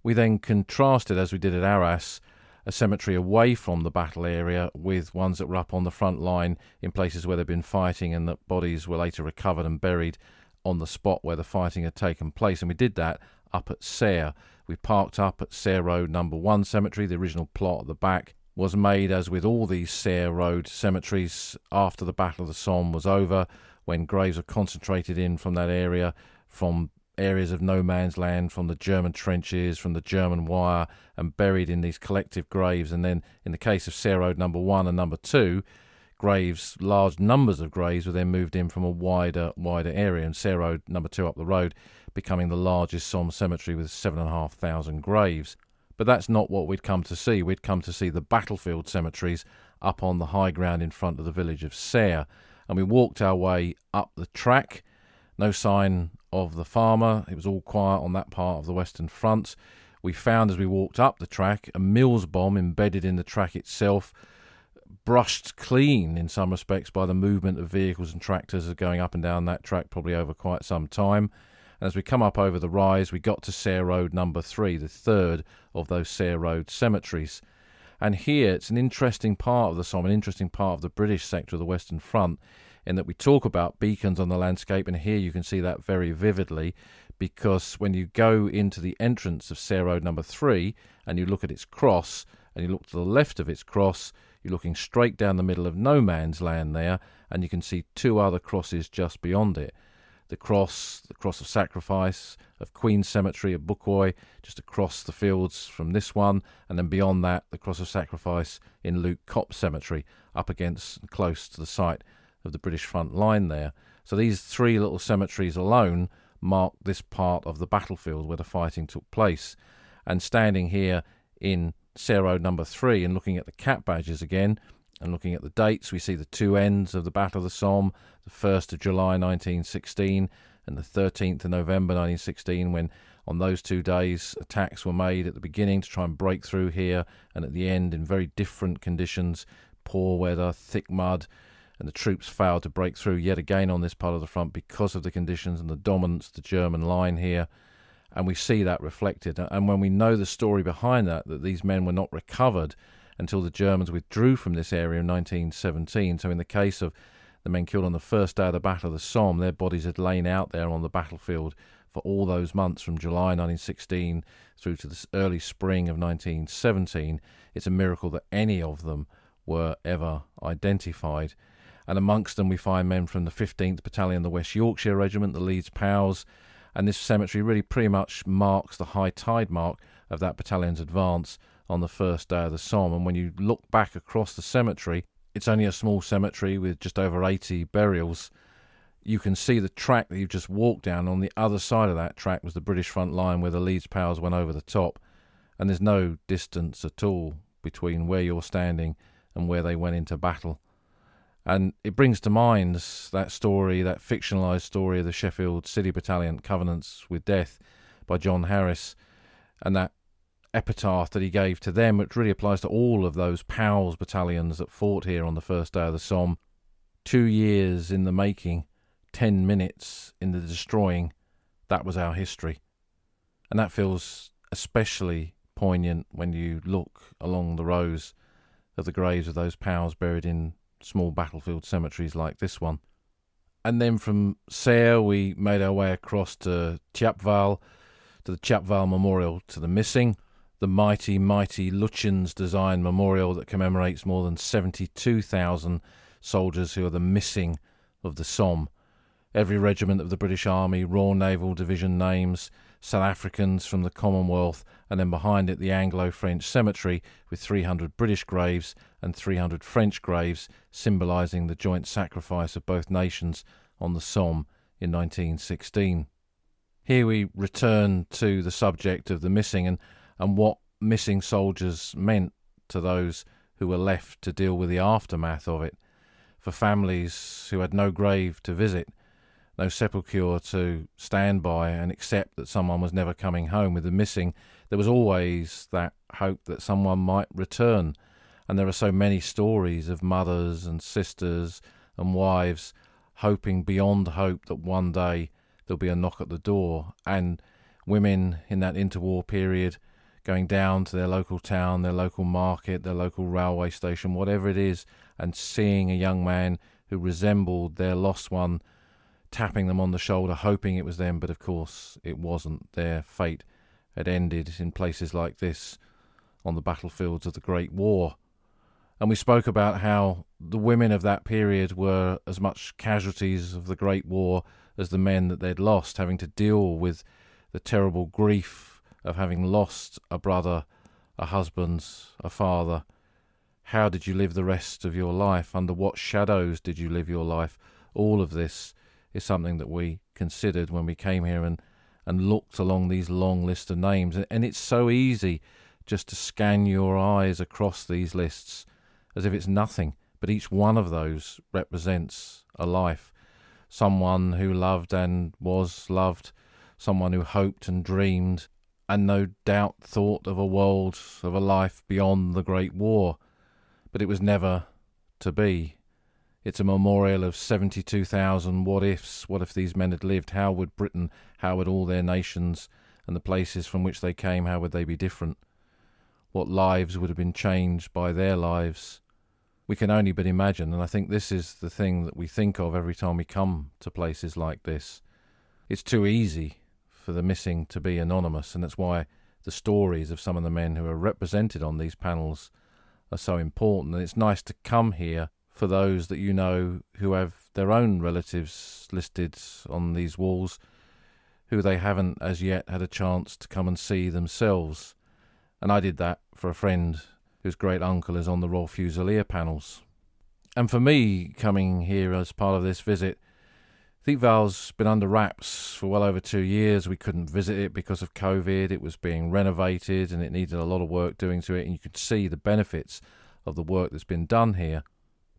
We then contrasted, as we did at Arras, a cemetery away from the battle area with ones that were up on the front line in places where they'd been fighting, and that bodies were later recovered and buried on the spot where the fighting had taken place. And we did that up at Serres. We parked up at Serres Road number 1 cemetery. The original plot at the back was made, as with all these Serres Road cemeteries, after the Battle of the Somme was over, when graves were concentrated in from that area, from areas of no man's land, from the German trenches, from the German wire, and buried in these collective graves. And then in the case of Serres Road number 1 and number 2, graves, large numbers of graves, were then moved in from a wider area, and Serres Road number 2 up the road becoming the largest Somme cemetery with 7,500 graves. But that's not what we'd come to see. We'd come to see the battlefield cemeteries up on the high ground in front of the village of Serres. And we walked our way up the track. No sign of the farmer. It was all quiet on that part of the Western Front. We found, as we walked up the track, a Mills bomb embedded in the track itself, brushed clean in some respects by the movement of vehicles and tractors going up and down that track, probably over quite some time. And as we come up over the rise, we got to Serres Road number 3, the third of those Serres Road cemeteries. And here it's an interesting part of the Somme, an interesting part of the British sector of the Western Front, in that we talk about beacons on the landscape, and here you can see that very vividly, because when you go into the entrance of Serres Road number 3 and you look at its cross, and you look to the left of its cross, you're looking straight down the middle of no man's land there, and you can see 2 other crosses just beyond it. The cross of sacrifice of Queen's Cemetery at Bucquoy, just across the fields from this one, and then beyond that, the cross of sacrifice in Luke Copse Cemetery, up against, close to the site of the British front line there. So these 3 little cemeteries alone mark this part of the battlefield where the fighting took place. And standing here in Serres Road number 3 and looking at the cap badges again, and looking at the dates, we see the 2 ends of the Battle of the Somme, the 1st of July 1916 and the 13th of November 1916, when on those 2 days attacks were made at the beginning to try and break through here, and at the end in very different conditions, poor weather, thick mud, and the troops failed to break through yet again on this part of the front because of the conditions and the dominance of the German line here. And we see that reflected. And when we know the story behind that these men were not recovered until the Germans withdrew from this area in 1917. So in the case of the men killed on the first day of the Battle of the Somme, their bodies had lain out there on the battlefield for all those months from July 1916 through to the early spring of 1917. It's a miracle that any of them were ever identified. And amongst them we find men from the 15th Battalion, the West Yorkshire Regiment, the Leeds Pals, and this cemetery really pretty much marks the high tide mark of that battalion's advance on the first day of the Somme. And when you look back across the cemetery, it's only a small cemetery with just over 80 burials. You can see the track that you've just walked down. On the other side of that track was the British front line where the Leeds Pals went over the top, and there's no distance at all between where you're standing and where they went into battle. And it brings to mind that story, that fictionalised story of the Sheffield City Battalion, Covenants with Death, by John Harris, and that epitaph that he gave to them, which really applies to all of those PALS battalions that fought here on the first day of the Somme. 2 years in the making, 10 minutes in the destroying. That was our history. And that feels especially poignant when you look along the rows of the graves of those PALS buried in small battlefield cemeteries like this one. And then from Serres we made our way across to Thiepval, to the Thiepval Memorial to the Missing, the mighty Lutyens design memorial that commemorates more than 72,000 soldiers who are the missing of the Somme. Every regiment of the British Army, Royal Naval Division names, South Africans from the Commonwealth, and then behind it the Anglo-French cemetery with 300 British graves and 300 French graves, symbolising the joint sacrifice of both nations on the Somme in 1916. Here we return to the subject of the missing and what missing soldiers meant to those who were left to deal with the aftermath of it. for families who had no grave to visit, no sepulchre to stand by and accept that someone was never coming home. With the missing, there was always that hope that someone might return. And there are so many stories of mothers and sisters and wives hoping beyond hope that one day there'll be a knock at the door, and women in that interwar period going down to their local town, their local market, their local railway station, whatever it is, and seeing a young man who resembled their lost one, tapping them on the shoulder, hoping it was them, but of course it wasn't. Their fate had ended in places like this on the battlefields of the Great War. And we spoke about how the women of that period were as much casualties of the Great War as the men that they'd lost, having to deal with the terrible grief of having lost a brother, a husband, a father. How did you live the rest of your life? Under what shadows did you live your life? All of this is something that we considered when we came here and looked along these long lists of names. And it's so easy just to scan your eyes across these lists as if it's nothing, but each one of those represents a life. Someone who loved and was loved, someone who hoped and dreamed, and no doubt thought of a world, of a life beyond the Great War. But it was never to be. It's a memorial of 72,000 what-ifs. What if these men had lived? How would Britain, how would all their nations and the places from which they came, how would they be different? What lives would have been changed by their lives? We can only but imagine, and I think this is the thing that we think of every time we come to places like this. It's too easy for the missing to be anonymous, and that's why the stories of some of the men who are represented on these panels are so important. And it's nice to come here for those that you know who have their own relatives listed on these walls who they haven't as yet had a chance to come and see themselves. And I did that for a friend whose great uncle is on the Royal Fusilier panels. And for me, coming here as part of this visit, Thiepval's been under wraps for well over 2 years. We couldn't visit it because of COVID. It was being renovated and it needed a lot of work doing to it, and you could see the benefits of the work that's been done here.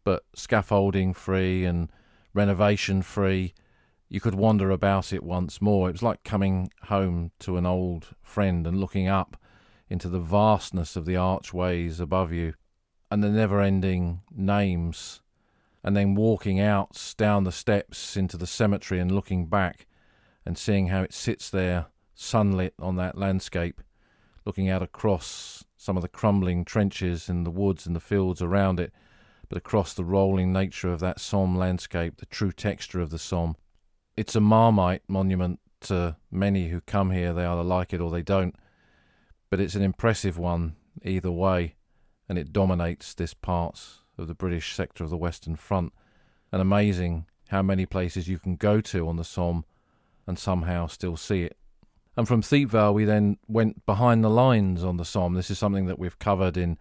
But scaffolding free and renovation free, you could wander about it once more. It was like coming home to an old friend and looking up into the vastness of the archways above you and the never-ending names, and then walking out down the steps into the cemetery and looking back and seeing how it sits there sunlit on that landscape, looking out across some of the crumbling trenches in the woods and the fields around it, but across the rolling nature of that Somme landscape, the true texture of the Somme. It's a Marmite monument to many who come here. They either like it or they don't. But it's an impressive one either way, and it dominates this part of the British sector of the Western Front. And amazing how many places you can go to on the Somme and somehow still see it. And from Thiepval we then went behind the lines on the Somme. This is something that we've covered in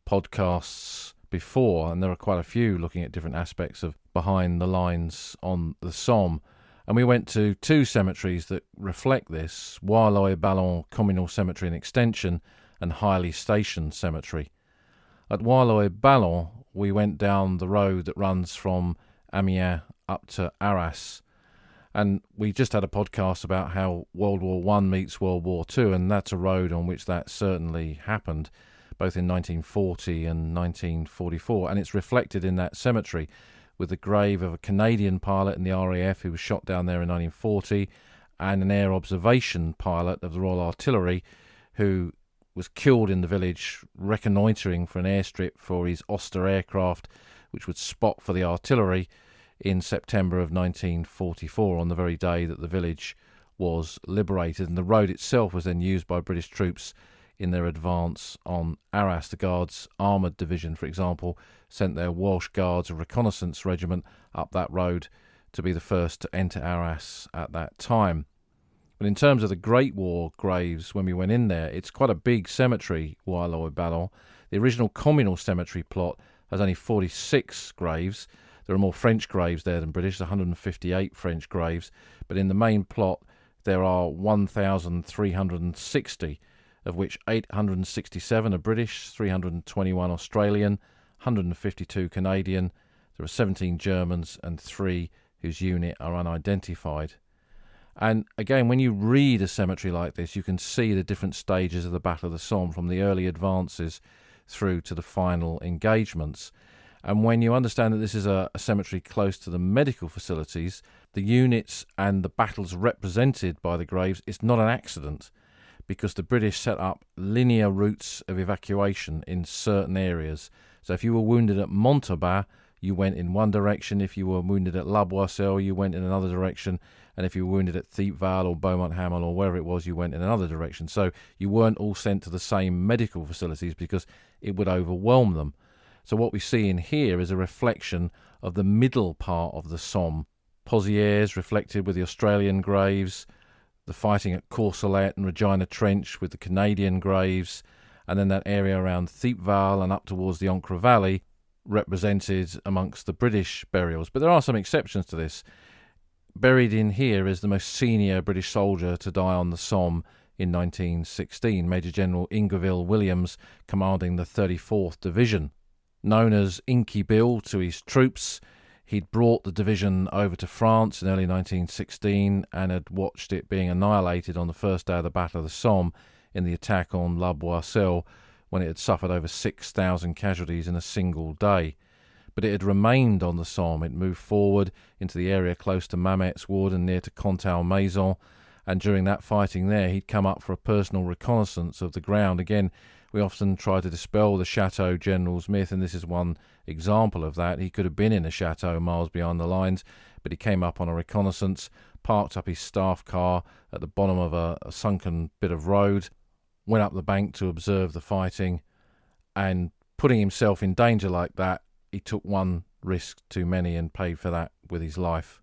podcasts before, and there are quite a few looking at different aspects of behind the lines on the Somme. And we went to 2 cemeteries that reflect this: Warloy-Ballon Communal Cemetery and Extension and Highley Station Cemetery. At Warloy-Ballon, we went down the road that runs from Amiens up to Arras. And we just had a podcast about how World War I meets World War II, and that's a road on which that certainly happened, both in 1940 and 1944. And it's reflected in that cemetery, with the grave of a Canadian pilot in the RAF who was shot down there in 1940, and an air observation pilot of the Royal Artillery who was killed in the village reconnoitring for an airstrip for his Oster aircraft, which would spot for the artillery in September of 1944, on the very day that the village was liberated. And the road itself was then used by British troops in their advance on Arras. The Guards Armoured Division, for example, sent their Welsh Guards, a reconnaissance regiment, up that road to be the first to enter Arras at that time. But in terms of the Great War graves, when we went in there, it's quite a big cemetery, Warloy-Ballon. The original communal cemetery plot has only 46 graves. There are more French graves there than British, 158 French graves. But in the main plot, there are 1,360, of which 867 are British, 321 Australian, 152 Canadian, There are 17 Germans and 3 whose unit are unidentified. And again, when you read a cemetery like this, you can see the different stages of the Battle of the Somme, from the early advances through to the final engagements. And when you understand that this is a cemetery close to the medical facilities, the units and the battles represented by the graves, it's not an accident, because the British set up linear routes of evacuation in certain areas. So if you were wounded at Montauban, you went in one direction. If you were wounded at La Boisselle, you went in another direction. And if you were wounded at Thiepval or Beaumont-Hamel or wherever it was, you went in another direction. So you weren't all sent to the same medical facilities because it would overwhelm them. So what we see in here is a reflection of the middle part of the Somme. Pozières reflected with the Australian graves, the fighting at Courcelette and Regina Trench with the Canadian graves, and then that area around Thiepval and up towards the Ancre Valley represented amongst the British burials. But there are some exceptions to this. Buried in here is the most senior British soldier to die on the Somme in 1916, Major General Ingeville Williams, commanding the 34th Division. Known as Inky Bill to his troops, he'd brought the division over to France in early 1916 and had watched it being annihilated on the first day of the Battle of the Somme in the attack on La Boisselle, when it had suffered over 6,000 casualties in a single day. But it had remained on the Somme. It moved forward into the area close to Mametz Wood and near to Contalmaison, and during that fighting there, he'd come up for a personal reconnaissance of the ground. Again, we often try to dispel the Chateau General's myth, and this is one example of that. He could have been in a chateau miles beyond the lines, but he came up on a reconnaissance, parked up his staff car at the bottom of a sunken bit of road, went up the bank to observe the fighting, and putting himself in danger like that, he took one risk too many and paid for that with his life.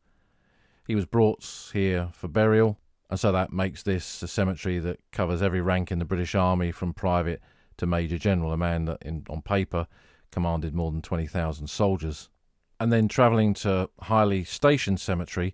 He was brought here for burial, and so that makes this a cemetery that covers every rank in the British Army, from private to Major General, a man that on paper commanded more than 20,000 soldiers. And then travelling to Highley Station Cemetery,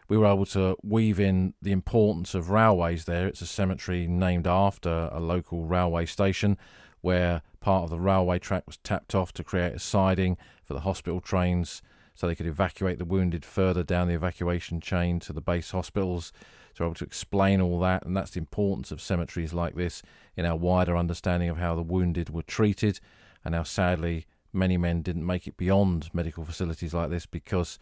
we were able to weave in the importance of railways there. It's a cemetery named after a local railway station where part of the railway track was tapped off to create a siding for the hospital trains so they could evacuate the wounded further down the evacuation chain to the base hospitals. So we're able to explain all that, and that's the importance of cemeteries like this in our wider understanding of how the wounded were treated, and how sadly many men didn't make it beyond medical facilities like this because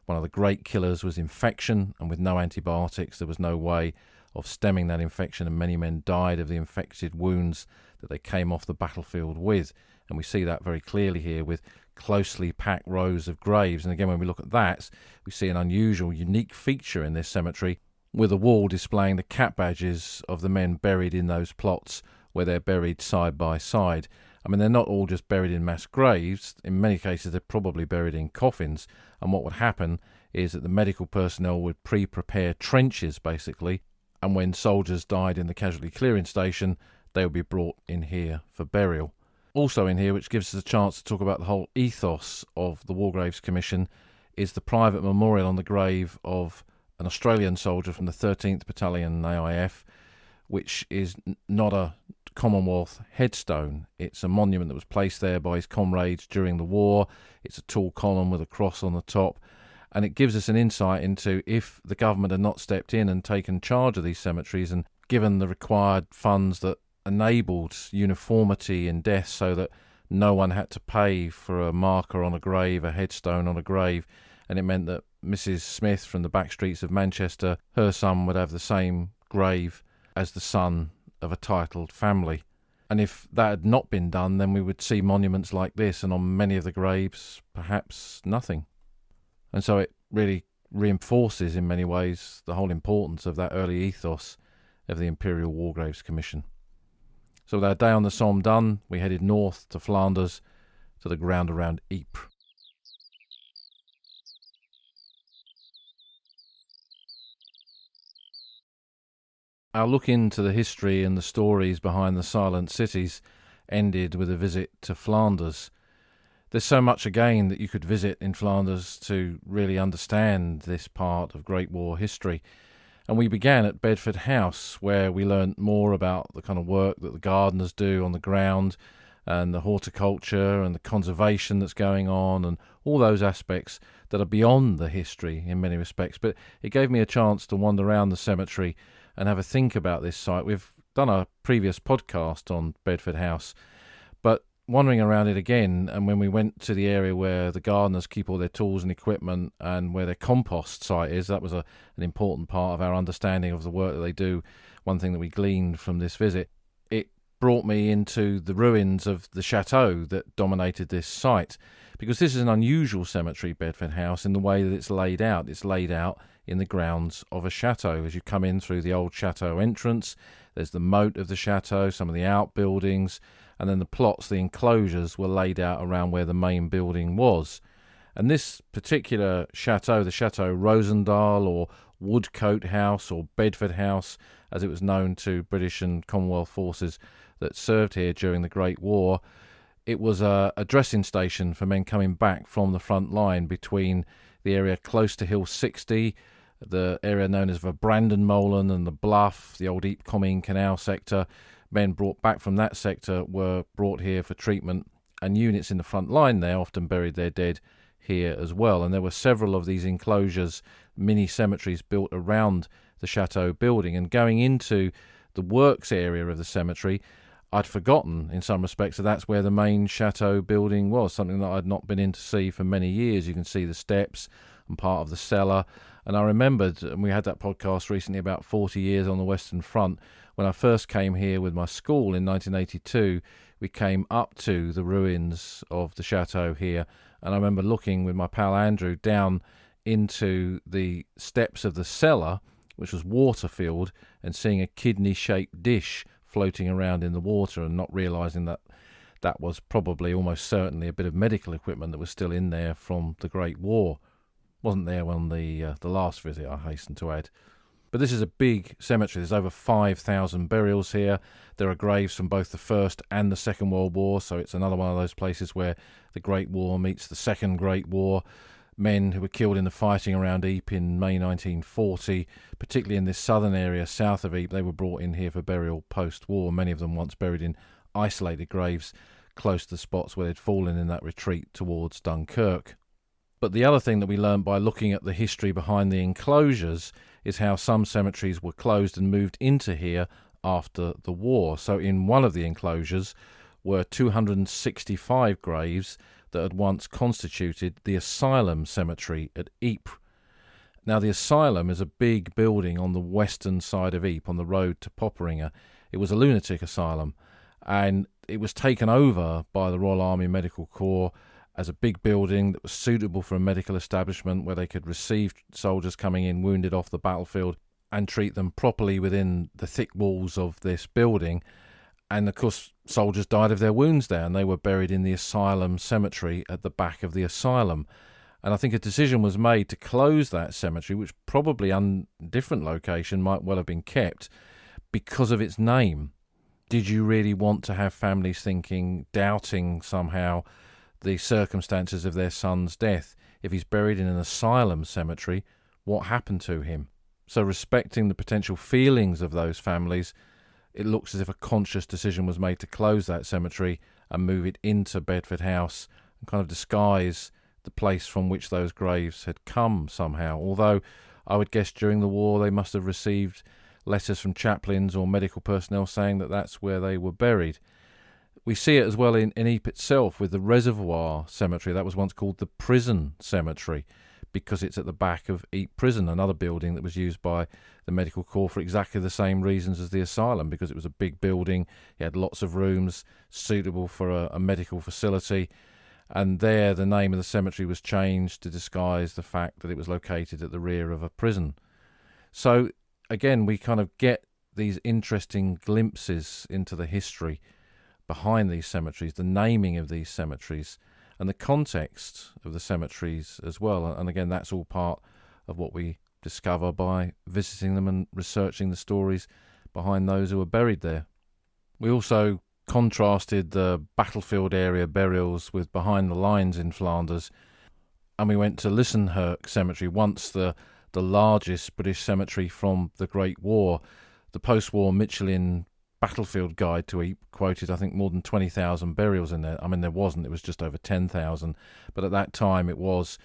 one of the great killers was infection, and with no antibiotics there was no way of stemming that infection, and many men died of the infected wounds that they came off the battlefield with. And we see that very clearly here with closely packed rows of graves. And again, when we look at that, we see an unusual, unique feature in this cemetery, with a wall displaying the cap badges of the men buried in those plots where they're buried side by side. I mean, they're not all just buried in mass graves. In many cases, they're probably buried in coffins. And what would happen is that the medical personnel would pre-prepare trenches, basically, and when soldiers died in the casualty clearing station, they would be brought in here for burial. Also in here, which gives us a chance to talk about the whole ethos of the War Graves Commission, is the private memorial on the grave of an Australian soldier from the 13th Battalion AIF, which is not a Commonwealth headstone. It's a monument that was placed there by his comrades during the war. It's a tall column with a cross on the top, and it gives us an insight into if the government had not stepped in and taken charge of these cemeteries and given the required funds that enabled uniformity in death so that no one had to pay for a marker on a grave, a headstone on a grave, and it meant that Mrs. Smith from the back streets of Manchester, her son would have the same grave as the son of a titled family. And if that had not been done, then we would see monuments like this, and on many of the graves, perhaps nothing. And so it really reinforces in many ways the whole importance of that early ethos of the Imperial War Graves Commission. So with our day on the Somme done, we headed north to Flanders, to the ground around Ypres. Our look into the history and the stories behind the silent cities ended with a visit to Flanders. There's so much again that you could visit in Flanders to really understand this part of Great War history. And we began at Bedford House, where we learnt more about the kind of work that the gardeners do on the ground, and the horticulture and the conservation that's going on and all those aspects that are beyond the history in many respects. But it gave me a chance to wander around the cemetery and have a think about this site. We've done a previous podcast on Bedford House, but wandering around it again, and when we went to the area where the gardeners keep all their tools and equipment and where their compost site is, that was an important part of our understanding of the work that they do. One thing that we gleaned from this visit, it brought me into the ruins of the chateau that dominated this site, because this is an unusual cemetery, Bedford House, in the way that it's laid out. It's laid out in the grounds of a chateau. As you come in through the old chateau entrance, there's the moat of the chateau, some of the outbuildings, and then the plots, the enclosures, were laid out around where the main building was. And this particular chateau, the Chateau Rosendahl, or Woodcote House, or Bedford House, as it was known to British and Commonwealth forces that served here during the Great War, it was a dressing station for men coming back from the front line between the area close to Hill 60, the area known as the Brandenmolen and the Bluff, the old Ypres Commune Canal sector. Men brought back from that sector were brought here for treatment, and units in the front line there often buried their dead here as well. And there were several of these enclosures, mini cemeteries built around the chateau building. And going into the works area of the cemetery, I'd forgotten in some respects that that's where the main chateau building was, something that I'd not been in to see for many years. You can see the steps and part of the cellar. And I remembered, and we had that podcast recently about 40 years on the Western Front, when I first came here with my school in 1982, we came up to the ruins of the chateau here. And I remember looking with my pal Andrew down into the steps of the cellar, which was water-filled, and seeing a kidney-shaped dish floating around in the water, and not realising that that was probably almost certainly a bit of medical equipment that was still in there from the Great War. Wasn't there on the last visit, I hasten to add. But this is a big cemetery. There's over 5,000 burials here. There are graves from both the First and the Second World War, so it's another one of those places where the Great War meets the Second Great War. Men who were killed in the fighting around Ypres in May 1940, particularly in this southern area south of Ypres, they were brought in here for burial post-war, many of them once buried in isolated graves close to the spots where they'd fallen in that retreat towards Dunkirk. But the other thing that we learned by looking at the history behind the enclosures is how some cemeteries were closed and moved into here after the war. So in one of the enclosures were 265 graves that had once constituted the Asylum Cemetery at Ypres. Now, the Asylum is a big building on the western side of Ypres, on the road to Popperinge. It was a lunatic asylum, and it was taken over by the Royal Army Medical Corps as a big building that was suitable for a medical establishment where they could receive soldiers coming in wounded off the battlefield and treat them properly within the thick walls of this building. And of course, soldiers died of their wounds there, and they were buried in the Asylum Cemetery at the back of the asylum. And I think a decision was made to close that cemetery, which probably on a different location might well have been kept, because of its name. Did you really want to have families thinking, doubting somehow the circumstances of their son's death? If he's buried in an asylum cemetery, what happened to him? So respecting the potential feelings of those families, it looks as if a conscious decision was made to close that cemetery and move it into Bedford House and kind of disguise the place from which those graves had come somehow. Although I would guess during the war they must have received letters from chaplains or medical personnel saying that that's where they were buried. We see it as well in Ypres itself with the Reservoir Cemetery. That was once called the Prison Cemetery because it's at the back of Ypres Prison, another building that was used by the Medical Corps for exactly the same reasons as the asylum, because it was a big building, it had lots of rooms, suitable for a medical facility. And there the name of the cemetery was changed to disguise the fact that it was located at the rear of a prison. So again, we kind of get these interesting glimpses into the history behind these cemeteries, the naming of these cemeteries, and the context of the cemeteries as well. And again, that's all part of what we discover by visiting them and researching the stories behind those who are buried there. We also contrasted the battlefield area burials with behind the lines in Flanders, and we went to Lissenhurk Cemetery, once the largest British cemetery from the Great War. The post-war Michelin battlefield guide to Ypres quoted, I think, more than 20,000 burials in there. I mean, there wasn't. It was just over 10,000. But at that time, it was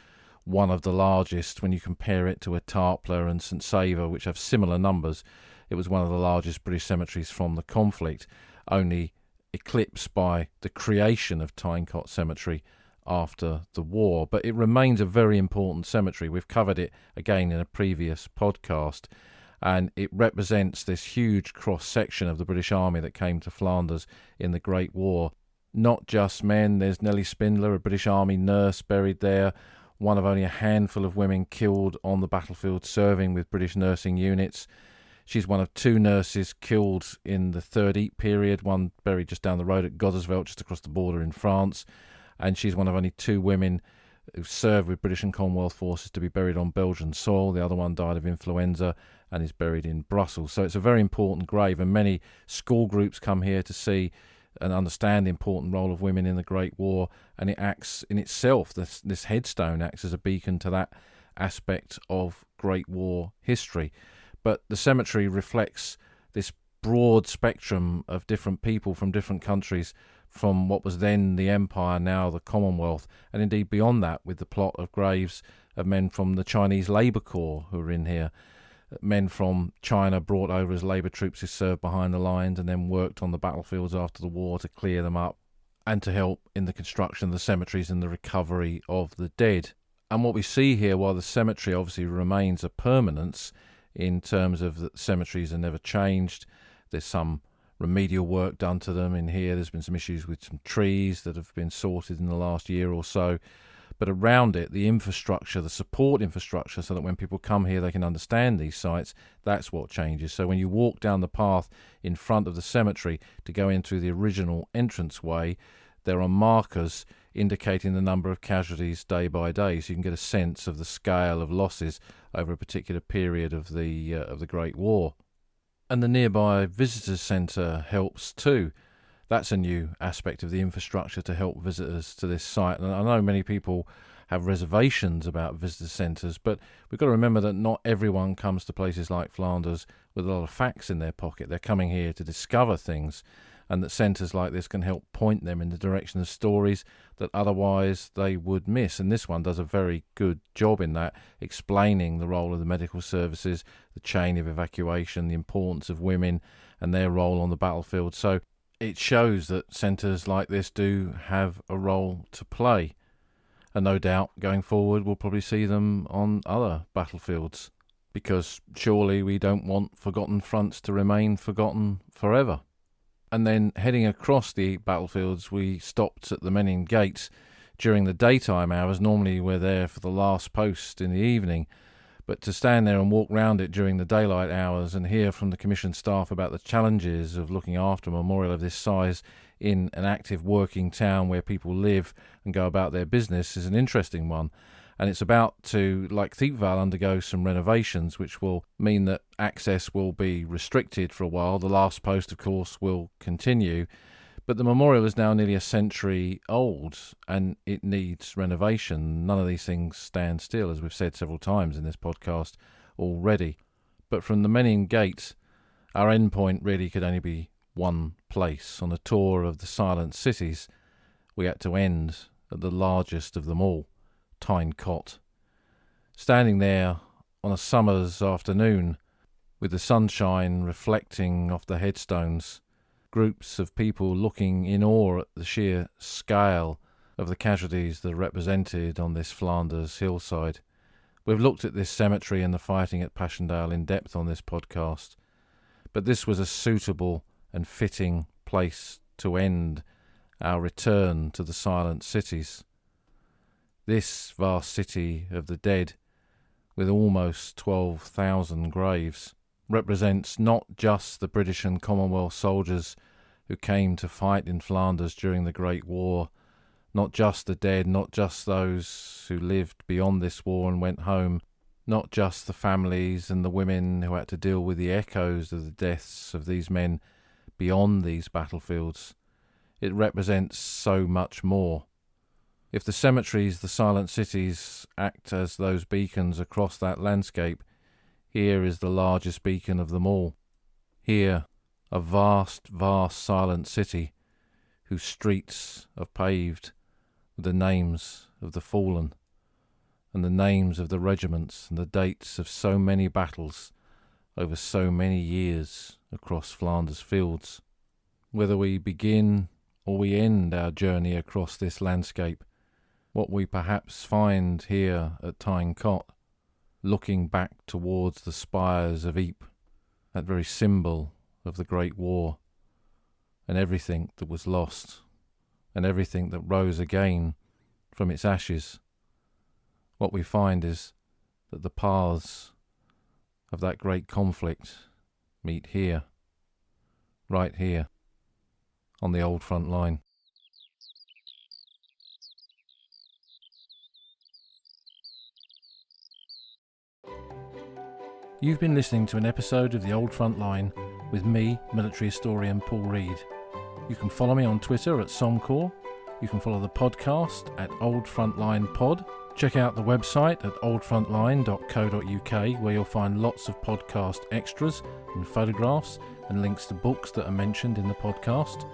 one of the largest. When you compare it to Etaples and St Saviour, which have similar numbers, it was one of the largest British cemeteries from the conflict, only eclipsed by the creation of Tyne-Cot Cemetery after the war. But it remains a very important cemetery. We've covered it again in a previous podcast, and it represents this huge cross-section of the British Army that came to Flanders in the Great War. Not just men. There's Nellie Spindler, a British Army nurse, buried there, one of only a handful of women killed on the battlefield serving with British nursing units. She's one of 2 nurses killed in the Third Ypres period, one buried just down the road at Goddersveld, just across the border in France. And she's one of only 2 women who served with British and Commonwealth forces to be buried on Belgian soil. The other one died of influenza and is buried in Brussels. So it's a very important grave, and many school groups come here to see and understand the important role of women in the Great War, and it acts in itself, this headstone acts as a beacon to that aspect of Great War history. But the cemetery reflects this broad spectrum of different people from different countries, from what was then the Empire, now the Commonwealth, and indeed beyond that, with the plot of graves of men from the Chinese Labour Corps who are in here, men from China brought over as labour troops who served behind the lines and then worked on the battlefields after the war to clear them up and to help in the construction of the cemeteries and the recovery of the dead. And what we see here, while the cemetery obviously remains a permanence in terms of the cemeteries are never changed, there's some remedial work done to them in here. There's been some issues with some trees that have been sorted in the last year or so. But around it, the infrastructure, the support infrastructure, so that when people come here they can understand these sites, that's what changes. So when you walk down the path in front of the cemetery to go into the original entranceway, there are markers indicating the number of casualties day by day, so you can get a sense of the scale of losses over a particular period of the Great War. And the nearby visitors centre helps too. That's a new aspect of the infrastructure to help visitors to this site. And I know many people have reservations about visitor centres, but we've got to remember that not everyone comes to places like Flanders with a lot of facts in their pocket. They're coming here to discover things, and that centres like this can help point them in the direction of stories that otherwise they would miss. And this one does a very good job in that, explaining the role of the medical services, the chain of evacuation, the importance of women and their role on the battlefield. So it shows that centres like this do have a role to play. And no doubt, going forward, we'll probably see them on other battlefields, because surely we don't want forgotten fronts to remain forgotten forever. And then heading across the battlefields, we stopped at the Menin Gates during the daytime hours. Normally we're there for the last post in the evening, but to stand there and walk round it during the daylight hours and hear from the Commission staff about the challenges of looking after a memorial of this size in an active working town where people live and go about their business is an interesting one. And it's about to, like Thiepval, undergo some renovations, which will mean that access will be restricted for a while. The last post, of course, will continue. But the memorial is now nearly a century old, and it needs renovation. None of these things stand still, as we've said several times in this podcast already. But from the Menin Gate, our endpoint really could only be one place. On a tour of the silent cities, we had to end at the largest of them all, Tyne-Cot. Standing there on a summer's afternoon, with the sunshine reflecting off the headstones, groups of people looking in awe at the sheer scale of the casualties that are represented on this Flanders hillside. We've looked at this cemetery and the fighting at Passchendaele in depth on this podcast, but this was a suitable and fitting place to end our return to the silent cities. This vast city of the dead, with almost 12,000 graves, represents not just the British and Commonwealth soldiers who came to fight in Flanders during the Great War, not just the dead, not just those who lived beyond this war and went home, not just the families and the women who had to deal with the echoes of the deaths of these men beyond these battlefields. It represents so much more. If the cemeteries, the silent cities, act as those beacons across that landscape, here is the largest beacon of them all. Here, A vast, vast silent city whose streets are paved with the names of the fallen and the names of the regiments and the dates of so many battles over so many years across Flanders fields. Whether we begin or we end our journey across this landscape, what we perhaps find here at Tyne Cot, looking back towards the spires of Ypres, that very symbol of the Great War, and everything that was lost, and everything that rose again from its ashes, what we find is that the paths of that great conflict meet here, right here, on the old front line. You've been listening to an episode of The Old Front Line with me, military historian Paul Reed. You can follow me on Twitter at Somcor. You can follow the podcast at Old Frontline Pod. Check out the website at oldfrontline.co.uk, where you'll find lots of podcast extras and photographs and links to books that are mentioned in the podcast.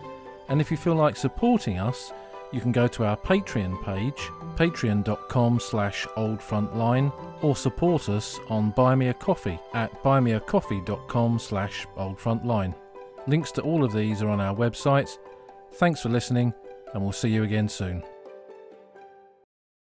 And if you feel like supporting us, you can go to our Patreon page, patreon.com/oldfrontline, or support us on Buy Me a Coffee at buymeacoffee.com/oldfrontline. Links to all of these are on our website. Thanks for listening, and we'll see you again soon.